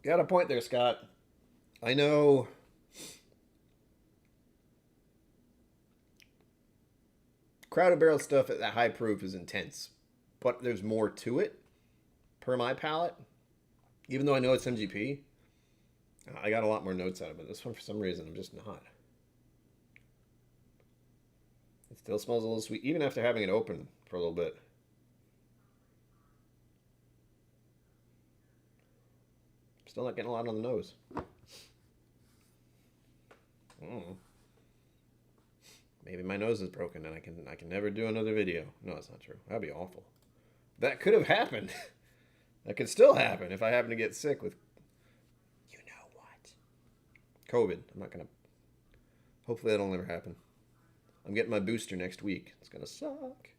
Got a point there, Scott. I know. Crowded barrel stuff at that high proof is intense, but there's more to it, per my palate. Even though I know it's MGP, I got a lot more notes out of it. This one, for some reason, I'm just not. It still smells a little sweet, even after having it open for a little bit. Still not getting a lot on the nose. Maybe my nose is broken and I can never do another video. No, that's not true. That'd be awful. That could have happened. That could still happen if I happen to get sick with, you know what, COVID. I'm not gonna. Hopefully that'll never happen. I'm getting my booster next week. It's gonna suck.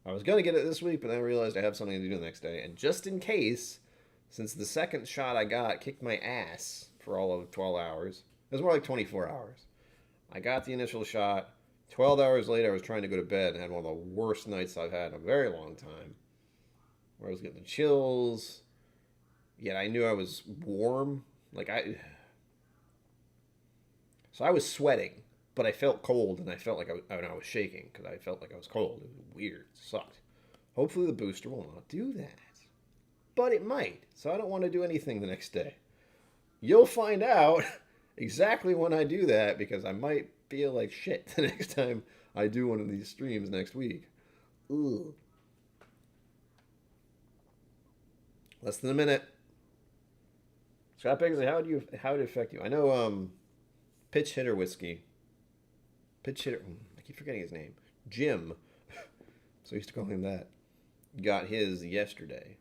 I was gonna get it this week, but then I realized I have something to do the next day. And just in case, since the second shot I got kicked my ass for all of 12 hours, it was more like 24 hours. I got the initial shot. 12 hours later, I was trying to go to bed and had one of the worst nights I've had in a very long time. Where I was getting the chills. Yet I knew I was warm. So I was sweating, but I felt cold and I felt like I was shaking because I felt like I was cold. It was weird. It sucked. Hopefully the booster will not do that. But it might. So I don't want to do anything the next day. You'll find out exactly when I do that because I might feel like shit the next time I do one of these streams next week. Ugh. Less than a minute. Scott Pigsley, how would it affect you? I know Pitch Hitter Whiskey. Pitch Hitter, I keep forgetting his name. Jim. So I used to call him that. Got his yesterday.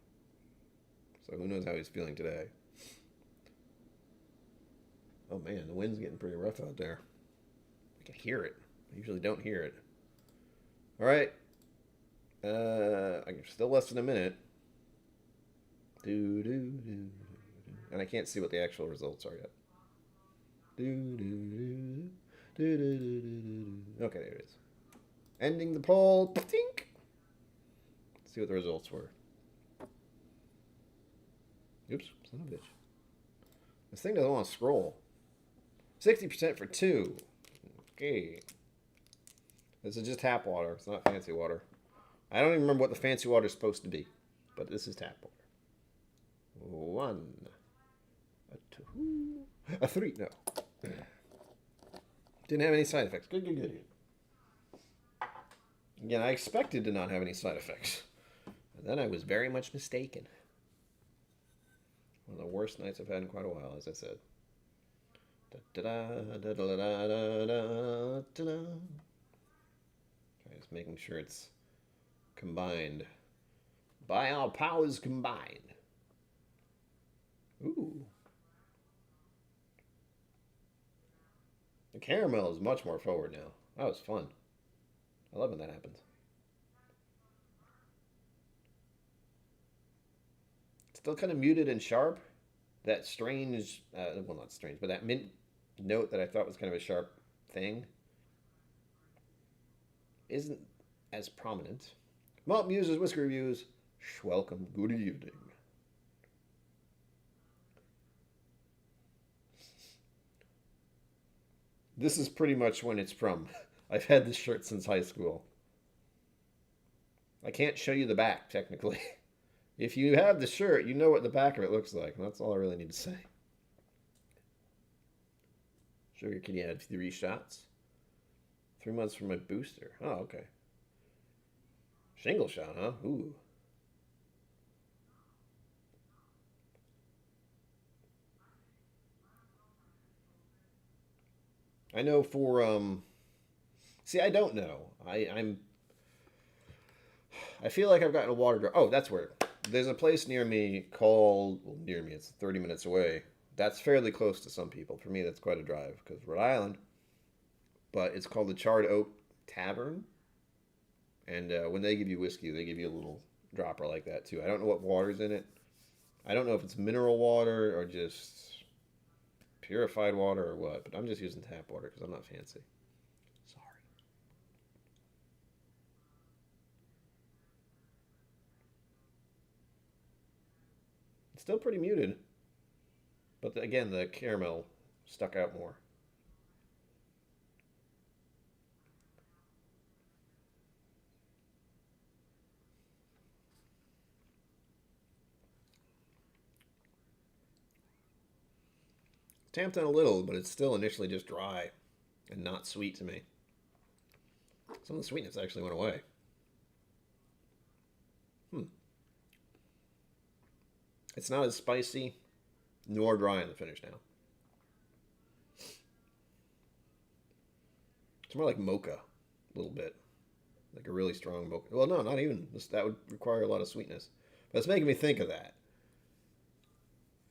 So who knows how he's feeling today. Oh man, the wind's getting pretty rough out there. I can hear it. I usually don't hear it. All right. I'm still less than a minute. And I can't see what the actual results are yet. Okay, there it is. Ending the poll. Tink. Let's see what the results were. Oops, son of a bitch. This thing doesn't want to scroll. 60% for 2. Okay. This is just tap water. It's not fancy water. I don't even remember what the fancy water is supposed to be. But this is tap water. 1. A 2. A 3. No. Didn't have any side effects. Good, good, good. Again, I expected to not have any side effects. And then I was very much mistaken. One of the worst nights I've had in quite a while, as I said. Just making sure it's combined. By our powers combined. Ooh. The caramel is much more forward now. That was fun. I love when that happens. Still kind of muted and sharp. That strange, well, not strange, but that mint note that I thought was kind of a sharp thing isn't as prominent. Malt Muses, Whiskey Reviews, welcome, good evening. This is pretty much when it's from. I've had this shirt since high school. I can't show you the back, technically. If you have the shirt, you know what the back of it looks like. And that's all I really need to say. Sugar Kitty had 3 shots. 3 months for my booster. Oh, okay. Shingle shot, huh? Ooh. I know for see, I don't know. I feel like I've gotten a water drop. Oh, that's where. There's a place near me called, well, near me, it's 30 minutes away. That's fairly close to some people. For me, that's quite a drive because Rhode Island. But it's called the Charred Oak Tavern. And when they give you whiskey, they give you a little dropper like that too. I don't know what water's in it. I don't know if it's mineral water or just purified water or what. But I'm just using tap water because I'm not fancy. Sorry. It's still pretty muted. But again, the caramel stuck out more. Tamped in a little, but it's still initially just dry and not sweet to me. Some of the sweetness actually went away. It's not as spicy nor dry in the finish now. It's more like mocha, a little bit. Like a really strong mocha. Well, no, not even. That would require a lot of sweetness. But it's making me think of that.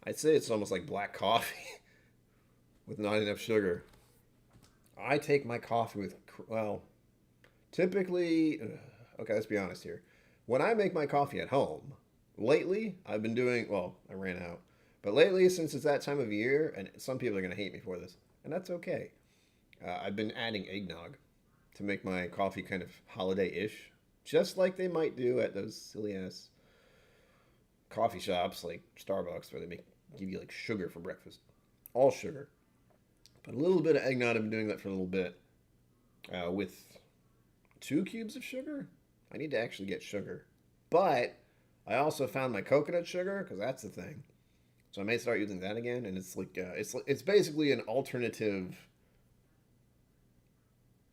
I'd say it's almost like black coffee with not enough sugar. I take my coffee with, well, typically, okay, let's be honest here. When I make my coffee at home, lately, I've been doing, well, I ran out. But lately, since it's that time of year, and some people are going to hate me for this, and that's okay. I've been adding eggnog to make my coffee kind of holiday-ish, just like they might do at those silly-ass coffee shops like Starbucks where they give you like sugar for breakfast. All sugar. But a little bit of eggnog, I've been doing that for a little bit. With 2 cubes of sugar? I need to actually get sugar. But I also found my coconut sugar, because that's the thing. So I may start using that again, and it's like it's basically an alternative.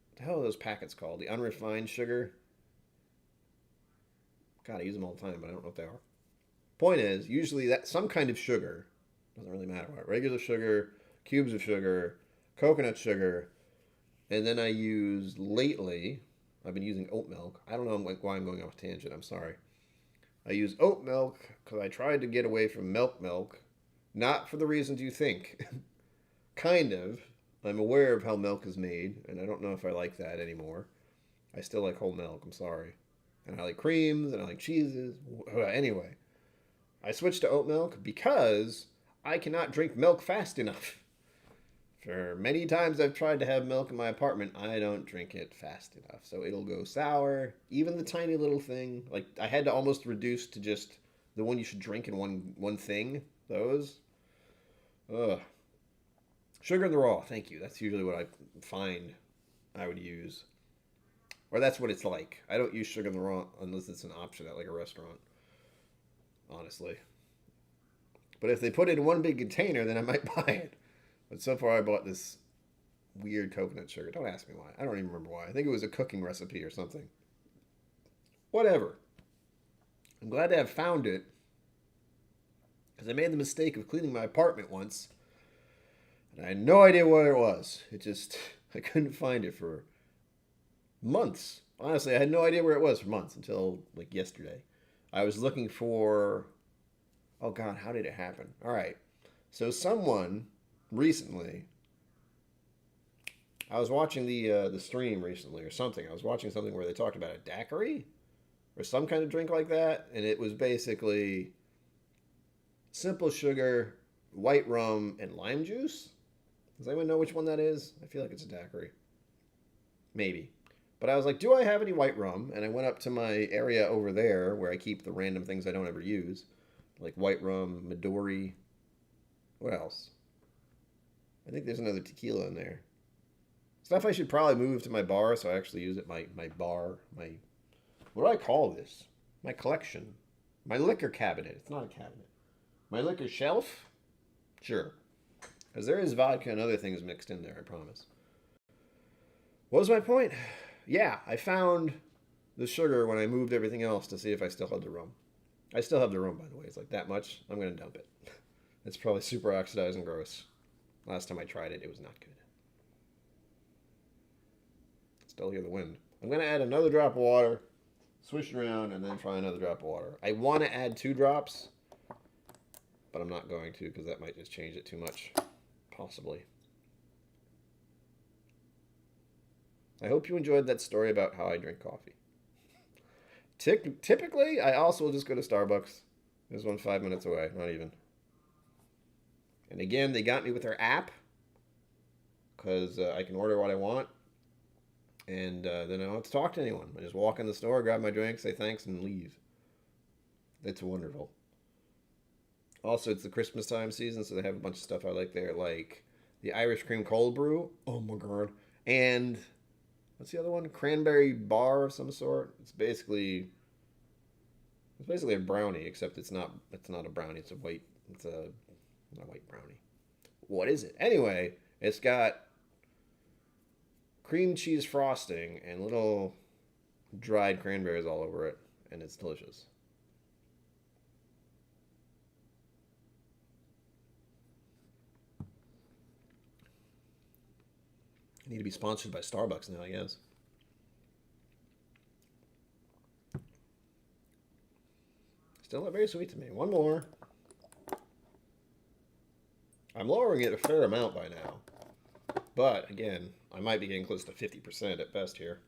What the hell are those packets called? The unrefined sugar. God, I use them all the time, but I don't know what they are. Point is, usually that some kind of sugar, doesn't really matter what, regular sugar, cubes of sugar, coconut sugar, and then I use lately. I've been using oat milk. I don't know why I'm going off tangent. I'm sorry. I use oat milk because I tried to get away from milk. Not for the reasons you think. Kind of. I'm aware of how milk is made, and I don't know if I like that anymore. I still like whole milk. I'm sorry. And I like creams, and I like cheeses. Anyway, I switched to oat milk because I cannot drink milk fast enough. For many times I've tried to have milk in my apartment, I don't drink it fast enough. So it'll go sour. Even the tiny little thing. Like, I had to almost reduce to just the one you should drink in one thing. Those. Ugh. Sugar in the raw. Thank you. That's usually what I find I would use. Or that's what it's like. I don't use sugar in the raw unless it's an option at like a restaurant. Honestly. But if they put it in one big container, then I might buy it. But so far I bought this weird coconut sugar. Don't ask me why. I don't even remember why. I think it was a cooking recipe or something. Whatever. I'm glad to have found it. Because I made the mistake of cleaning my apartment once. And I had no idea what it was. I couldn't find it for months. Honestly, I had no idea where it was for months until like yesterday. I was looking for. Oh God, how did it happen? All right. So someone recently. I was watching the stream recently or something. I was watching something where they talked about a daiquiri or some kind of drink like that, and it was basically simple sugar, white rum, and lime juice. Does anyone know which one that is? I feel like it's a daiquiri. Maybe. But I was like, do I have any white rum? And I went up to my area over there where I keep the random things I don't ever use. Like white rum, Midori. What else? I think there's another tequila in there. Stuff I should probably move to my bar so I actually use it. My bar. What do I call this? My collection. My liquor cabinet. It's not a cabinet. My liquor shelf? Sure. Because there is vodka and other things mixed in there, I promise. What was my point? Yeah, I found the sugar when I moved everything else to see if I still had the rum. I still have the rum, by the way. It's like that much. I'm going to dump it. It's probably super oxidized and gross. Last time I tried it, it was not good. Still hear the wind. I'm going to add another drop of water, swish it around, and then try another drop of water. I want to add 2 drops, but I'm not going to because that might just change it too much. Possibly. I hope you enjoyed that story about how I drink coffee. Typically, I also will just go to Starbucks. There's one 5 minutes away, not even. And again, they got me with their app because I can order what I want. And then I don't have to talk to anyone. I just walk in the store, grab my drink, say thanks, and leave. It's wonderful. Also, it's the Christmas time season, so they have a bunch of stuff I like there, like the Irish cream cold brew. Oh my God. And what's the other one? Cranberry bar of some sort. It's basically a brownie, except it's not a brownie. It's a white brownie. What is it? Anyway, it's got cream cheese frosting and little dried cranberries all over it, and it's delicious. I need to be sponsored by Starbucks now, I guess. Still not very sweet to me. One more. I'm lowering it a fair amount by now. But, again, I might be getting close to 50% at best here.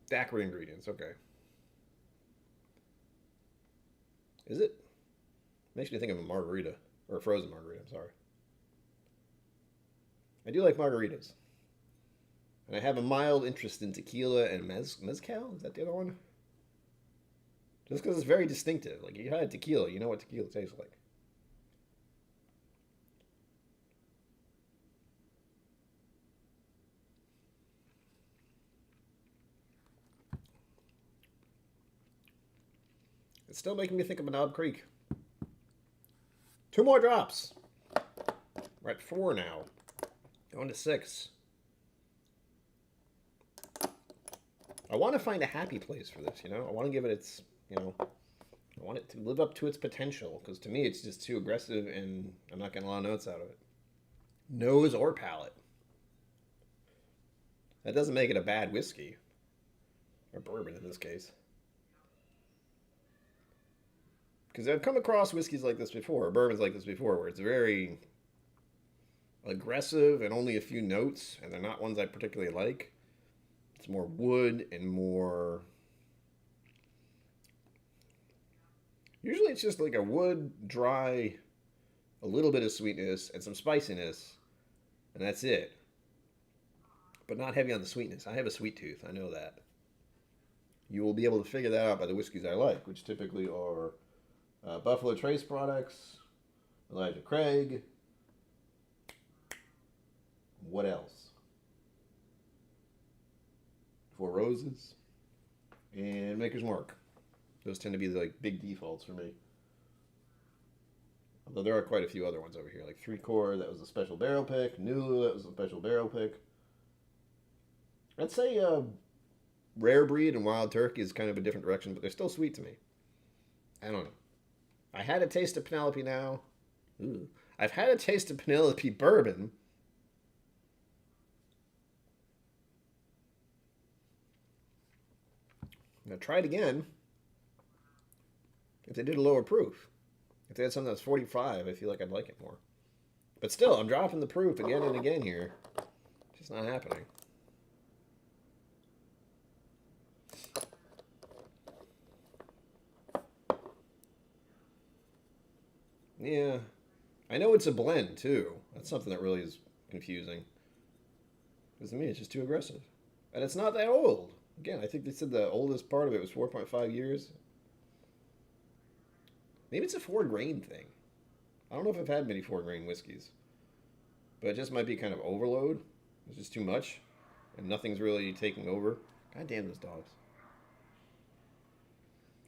Daiquiri ingredients, okay. Is it? Makes me think of a margarita. Or a frozen margarita, I'm sorry. I do like margaritas. And I have a mild interest in tequila and mezcal. Is that the other one? Just because it's very distinctive. Like, you had tequila, you know what tequila tastes like. It's still making me think of Knob Creek. 2 more drops. We're at 4 now. Going to 6. I want to find a happy place for this, I want to give it its, I want it to live up to its potential. Because to me, it's just too aggressive and I'm not getting a lot of notes out of it. Nose or palate. That doesn't make it a bad whiskey. Or bourbon in this case. Because I've come across whiskeys like this before, or bourbons like this before, where it's very aggressive and only a few notes, and they're not ones I particularly like. It's more wood and more. Usually it's just like a wood, dry, a little bit of sweetness, and some spiciness, and that's it. But not heavy on the sweetness. I have a sweet tooth, I know that. You will be able to figure that out by the whiskeys I like, which typically are Buffalo Trace products. Elijah Craig. What else? Four Roses. And Maker's Mark. Those tend to be the like big defaults for me. Although there are quite a few other ones over here, like Three Core, that was a special barrel pick. Nulu, that was a special barrel pick. I'd say Rare Breed and Wild Turkey is kind of a different direction, but they're still sweet to me. I don't know. I had a taste of Penelope now. Ooh. I've had a taste of Penelope Bourbon. Now try it again. If they did a lower proof. If they had something that's 45, I feel like I'd like it more. But still, I'm dropping the proof again and again here. It's just not happening. Yeah. I know it's a blend, too. That's something that really is confusing. Because to me, it's just too aggressive. And it's not that old. Again, I think they said the oldest part of it was 4.5 years. Maybe it's a 4-grain thing. I don't know if I've had many 4-grain whiskeys. But it just might be kind of overload. It's just too much. And nothing's really taking over. God damn those dogs.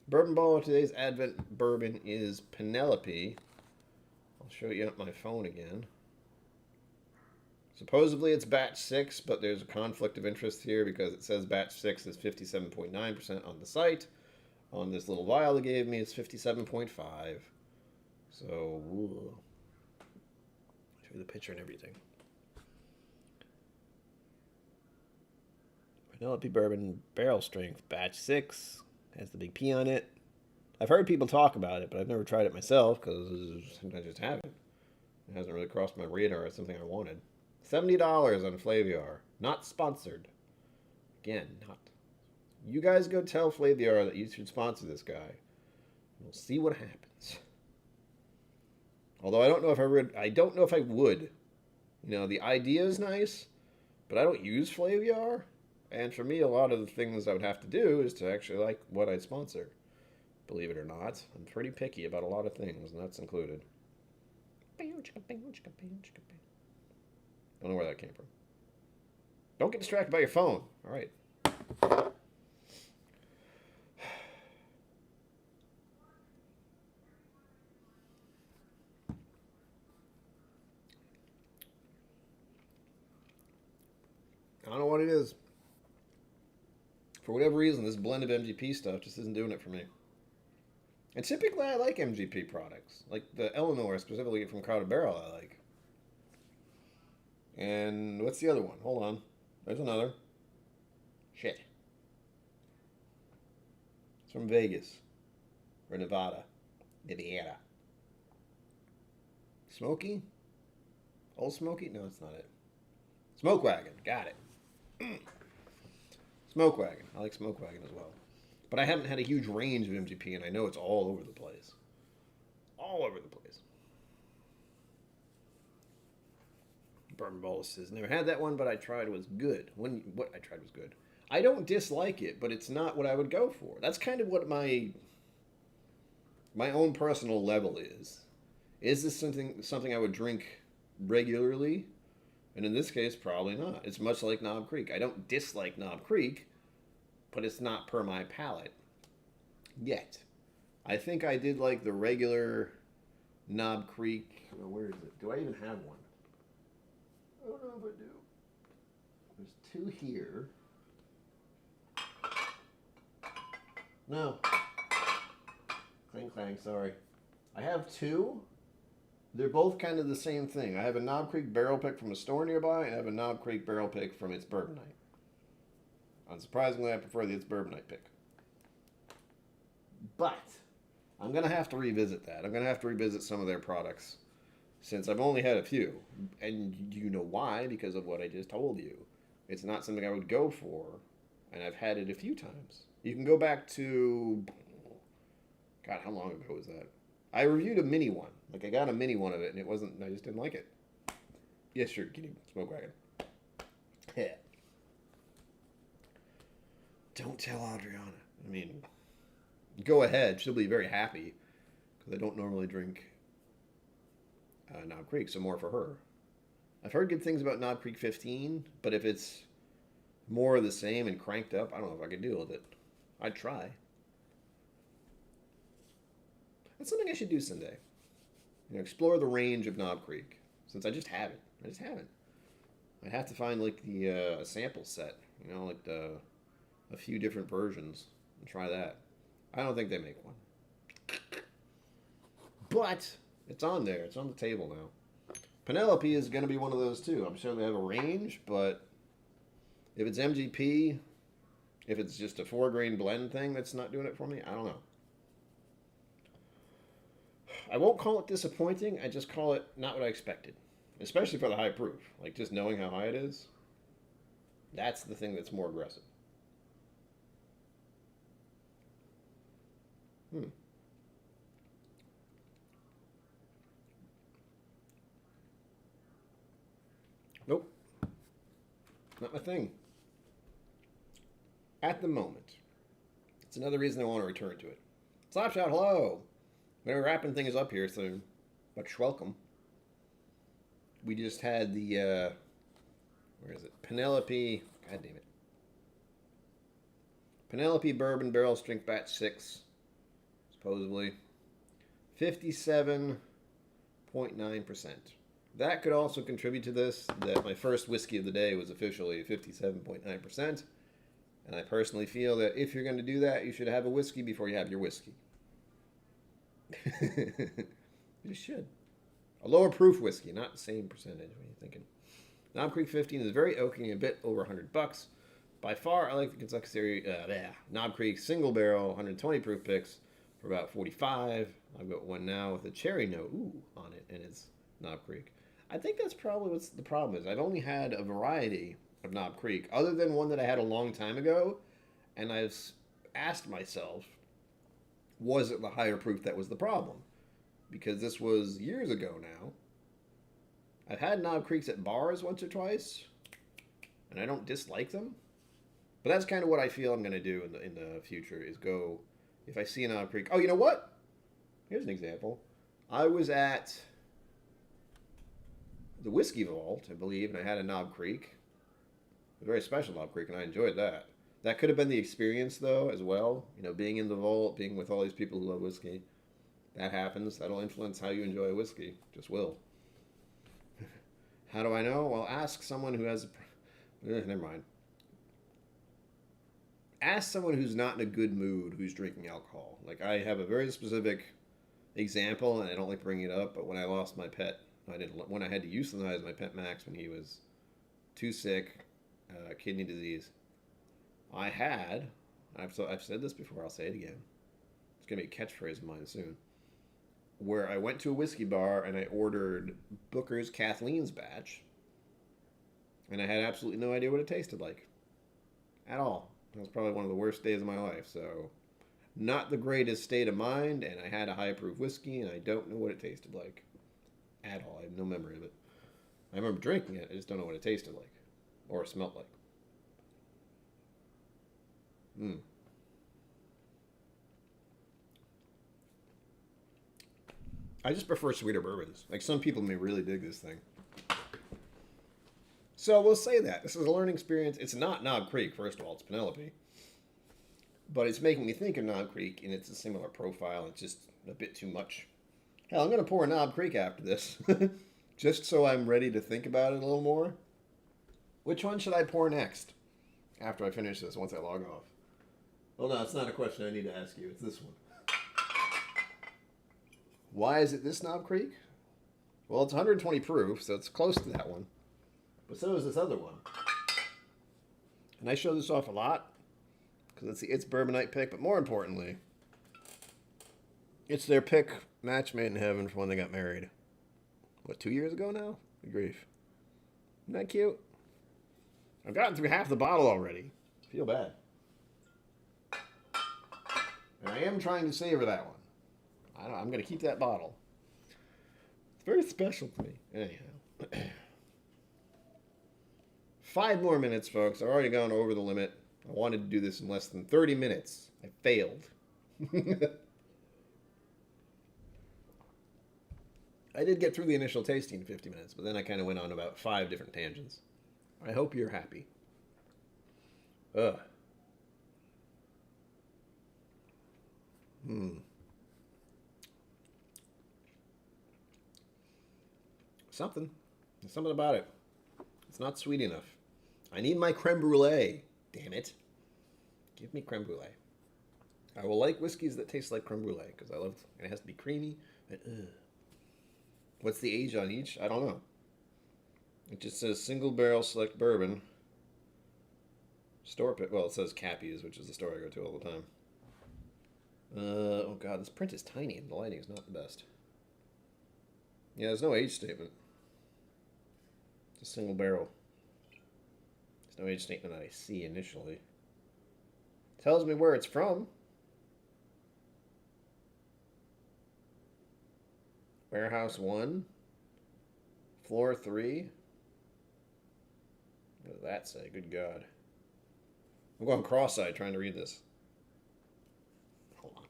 Bourbon Ball, today's Advent bourbon is Penelope. I'll show you up my phone again. Supposedly it's batch 6, but there's a conflict of interest here because it says batch 6 is 57.9% on the site. On this little vial they gave me, it's 57.5. So, ooh. Show you the picture and everything. Penelope Bourbon Barrel Strength Batch 6. Has the big P on it. I've heard people talk about it, but I've never tried it myself because sometimes I just haven't. It hasn't really crossed my radar as something I wanted. $70 on Flaviar. Not sponsored. Again, not. You guys go tell Flaviar that you should sponsor this guy. We'll see what happens. Although I don't know if I would. You know, the idea is nice, but I don't use Flaviar. And for me, a lot of the things I would have to do is to actually like what I sponsor. Believe it or not, I'm pretty picky about a lot of things, and that's included. Don't know where that came from. Don't get distracted by your phone. All right. I don't know what it is. For whatever reason, this blend of MGP stuff just isn't doing it for me. And typically I like MGP products. Like the Eleanor, specifically from Crowded Barrel, I like. And what's the other one? Hold on. There's another. Shit. It's from Vegas. Or Nevada. Nevada. Smoky? Old Smoky? No, it's not it. Smoke Wagon. Got it. Smoke Wagon. I like Smoke Wagon as well. But I haven't had a huge range of MGP, and I know it's all over the place. All over the place. Bourbon Bowl says, never had that one, but I tried was good. What I tried was good. I don't dislike it, but it's not what I would go for. That's kind of what my own personal level is. Is this something I would drink regularly? And in this case, probably not. It's much like Knob Creek. I don't dislike Knob Creek, but it's not per my palate. Yet. I think I did like the regular Knob Creek. Oh, where is it? Do I even have one? I don't know if I do. There's two here. No. Clang, clang, sorry. I have two. They're both kind of the same thing. I have a Knob Creek barrel pick from a store nearby, and I have a Knob Creek barrel pick from its Bourbon Night. Unsurprisingly, I prefer the It's Bourbon Night pick. But I'm going to have to revisit that. I'm going to have to revisit some of their products since I've only had a few. And you know why? Because of what I just told you. It's not something I would go for, and I've had it a few times. You can go back to... God, how long ago was that? I reviewed a mini one. Like, I got a mini one of it, and it wasn't... I just didn't like it. Yes, sure, get him. Smoke Wagon. Yeah. Don't tell Adriana. I mean, go ahead. She'll be very happy. because I don't normally drink Knob Creek, so more for her. I've heard good things about Knob Creek 15, but if it's more of the same and cranked up, I don't know if I could deal with it. I'd try. That's something I should do someday. Explore the range of Knob Creek, since I just haven't. I'd have to find like the sample set, like a few different versions, and try that. I don't think they make one, but it's on there. It's on the table now. Penelope is going to be one of those too. I'm sure they have a range, but if it's MGP, if it's just a 4-grain blend thing that's not doing it for me, I don't know. I won't call it disappointing. I just call it not what I expected, especially for the high proof. Like just knowing how high it is, that's the thing that's more aggressive. Nope. Not my thing. At the moment. It's another reason I want to return to it. Slapshot, hello! We're wrapping things up here soon. Much welcome. We just had the, where is it? Penelope, god damn it. Penelope Bourbon Barrel Strength Batch 6, supposedly. 57.9%. That could also contribute to this, that my first whiskey of the day was officially 57.9%. And I personally feel that if you're going to do that, you should have a whiskey before you have your whiskey. You should. A lower proof whiskey, not the same percentage. What are you thinking? Knob Creek 15 is very oaky, a bit over $100. By far, I like the Kentucky Knob Creek single barrel 120 proof picks for about $45. I've got one now with a cherry note on it, and it's Knob Creek. I think that's probably what the problem is. I've only had a variety of Knob Creek, other than one that I had a long time ago, and I've asked myself, was it the higher proof that was the problem? Because this was years ago now. I've had Knob Creeks at bars once or twice, and I don't dislike them. But that's kind of what I feel I'm going to do in the future, is go, if I see a Knob Creek. Oh, you know what? Here's an example. I was at the Whiskey Vault, I believe, and I had a Knob Creek. A very special Knob Creek, and I enjoyed that. That could have been the experience, though, as well. Being in the vault, being with all these people who love whiskey. That happens. That'll influence how you enjoy a whiskey. Just will. How do I know? Well, ask someone who has... never mind. Ask someone who's not in a good mood who's drinking alcohol. Like, I have a very specific example, and I don't like bringing it up, but when I lost my pet, when I had to euthanize my pet Max when he was too sick, kidney disease, I've said this before, I'll say it again. It's going to be a catchphrase of mine soon. Where I went to a whiskey bar and I ordered Booker's Kathleen's batch. And I had absolutely no idea what it tasted like. At all. It was probably one of the worst days of my life. So, not the greatest state of mind. And I had a high proof whiskey and I don't know what it tasted like. At all. I have no memory of it. I remember drinking it. I just don't know what it tasted like. Or smelled like. I just prefer sweeter bourbons. Like, some people may really dig this thing. So we'll say that. This is a learning experience. It's not Knob Creek, first of all. It's Penelope. But it's making me think of Knob Creek, and it's a similar profile. It's just a bit too much. Hell, I'm going to pour a Knob Creek after this. Just so I'm ready to think about it a little more. Which one should I pour next? After I finish this, once I log off. Well, no, it's not a question I need to ask you. It's this one. Why is it this Knob Creek? Well, it's 120 proof, so it's close to that one. But so is this other one. And I show this off a lot, because it's Bourbonite pick, but more importantly, it's their pick match made in heaven for when they got married. What, 2 years ago now? Good grief. Isn't that cute? I've gotten through half the bottle already. I feel bad. And I am trying to savor that one. I'm going to keep that bottle. It's very special to me. Anyhow. 5 more minutes, folks. I've already gone over the limit. I wanted to do this in less than 30 minutes. I failed. I did get through the initial tasting in 50 minutes, but then I kind of went on about 5 different tangents. I hope you're happy. Ugh. Something. There's something about it. It's not sweet enough. I need my creme brulee. Damn it. Give me creme brulee. I will like whiskeys that taste like creme brulee because I love and it has to be creamy. And, what's the age on each? I don't know. It just says single barrel select bourbon. Store pick. Well, it says Cappy's, which is the store I go to all the time. Oh god, this print is tiny and the lighting is not the best. Yeah, there's no age statement. It's a single barrel. There's no age statement that I see initially. Tells me where it's from. Warehouse 1. Floor 3. What does that say? Good God. I'm going cross-eyed trying to read this. Hold on.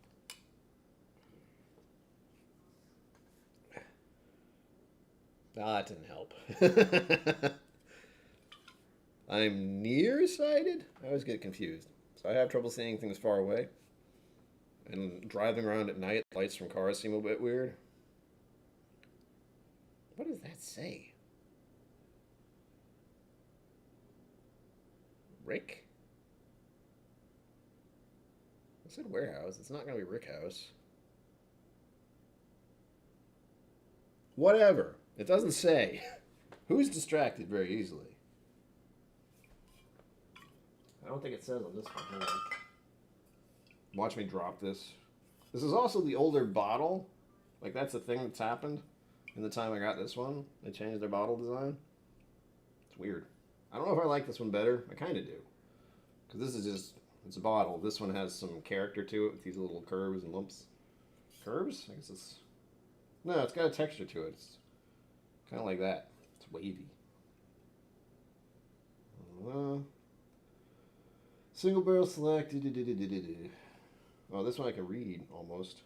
Ah, that didn't help. I'm nearsighted? I always get confused. So I have trouble seeing things far away. And driving around at night, lights from cars seem a bit weird. What does that say? Rick? I said warehouse. It's not going to be Rick House. Whatever. It doesn't say. Who's distracted very easily? I don't think it says on this one. Hold on. Watch me drop this. This is also the older bottle. Like, that's the thing that's happened in the time I got this one. They changed their bottle design. It's weird. I don't know if I like this one better. I kind of do. Because this is just, it's a bottle. This one has some character to it with these little curves and lumps. Curves? I guess it's... No, it's got a texture to it. It's kind of like that. It's wavy. Single barrel select. Oh, this one I can read almost.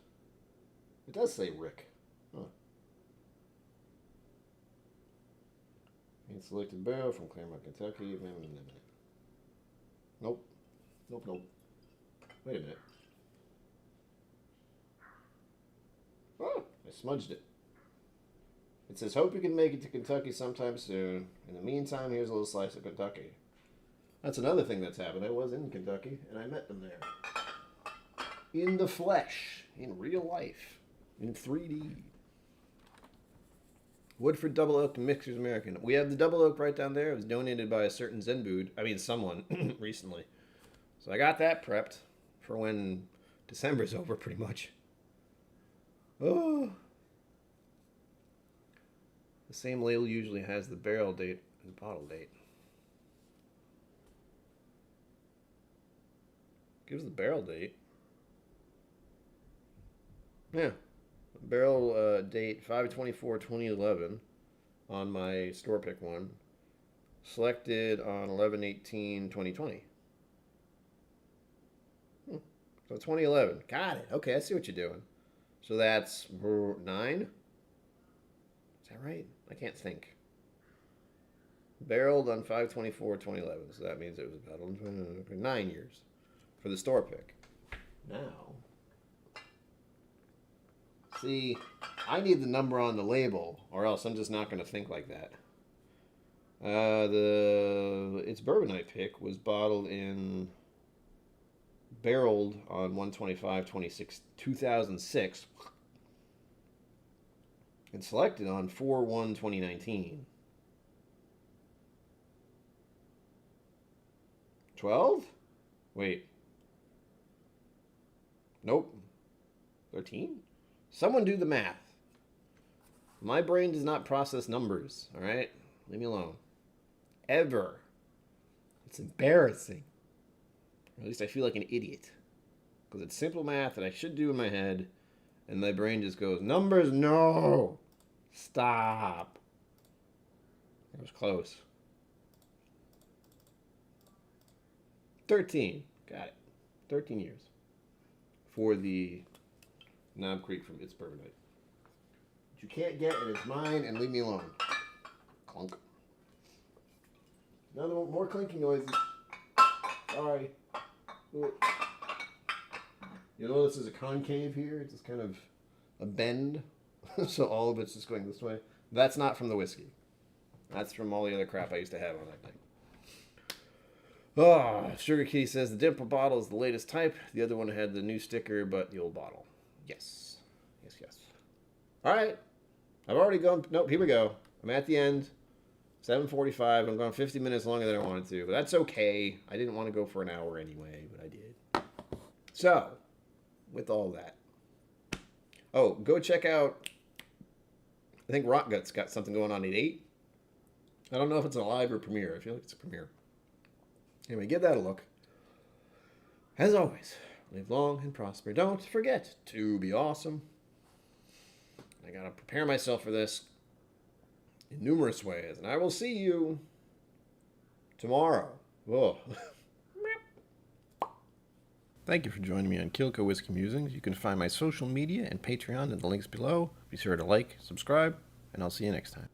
It does say Rick. Huh. Selected barrel from Claremont, Kentucky. Nope. Nope. Wait a minute. Oh, I smudged it. It says, hope you can make it to Kentucky sometime soon. In the meantime, here's a little slice of Kentucky. That's another thing that's happened. I was in Kentucky, and I met them there. In the flesh. In real life. In 3D. Woodford Double Oak Mixers American. We have the Double Oak right down there. It was donated by a certain someone, recently. So I got that prepped for when December's over, pretty much. Oh. The same label usually has the barrel date and the bottle date. Gives the barrel date. Yeah. Barrel date 5/24/2011 on my store pick one. Selected on 11/18/2020. So 2011. Got it. Okay, I see what you're doing. So that's 9? Is that right? I can't think. Barreled on 5/24/2011. So that means it was about 9 years for the store pick. Now, see, I need the number on the label, or else I'm just not going to think like that. Its bourbon I pick was barreled on 1/25/2006, and selected on 4/1/2019. 12? Wait. Nope. 13? Someone do the math. My brain does not process numbers, all right? Leave me alone. Ever. It's embarrassing. Or at least I feel like an idiot. Because it's simple math that I should do in my head, and my brain just goes, numbers, no! Stop. That was close. 13. Got it. 13 years. For the Knob Creek from its bourbon night. you can't get, and it's mine, and leave me alone. Clunk. Another one, more clinking noises. Sorry. Ooh. You notice there's a concave here? It's just kind of a bend. So all of it's just going this way. That's not from the whiskey. That's from all the other crap I used to have on that thing. Oh, Sugar Kitty says the dimple bottle is the latest type. The other one had the new sticker, but the old bottle. Yes. Yes, yes. All right. I've already gone. Nope, here we go. I'm at the end. 7:45. I'm going 50 minutes longer than I wanted to, but that's okay. I didn't want to go for an hour anyway, but I did. So, with all that. Oh, go check out, I think Rotgut's got something going on at 8. I don't know if it's a live or premiere. I feel like it's a premiere. Anyway, give that a look. As always, live long and prosper. Don't forget to be awesome. I gotta prepare myself for this in numerous ways, and I will see you tomorrow. Whoa. Thank you for joining me on KillCo Whiskey Musings. You can find my social media and Patreon in the links below. Be sure to like, subscribe, and I'll see you next time.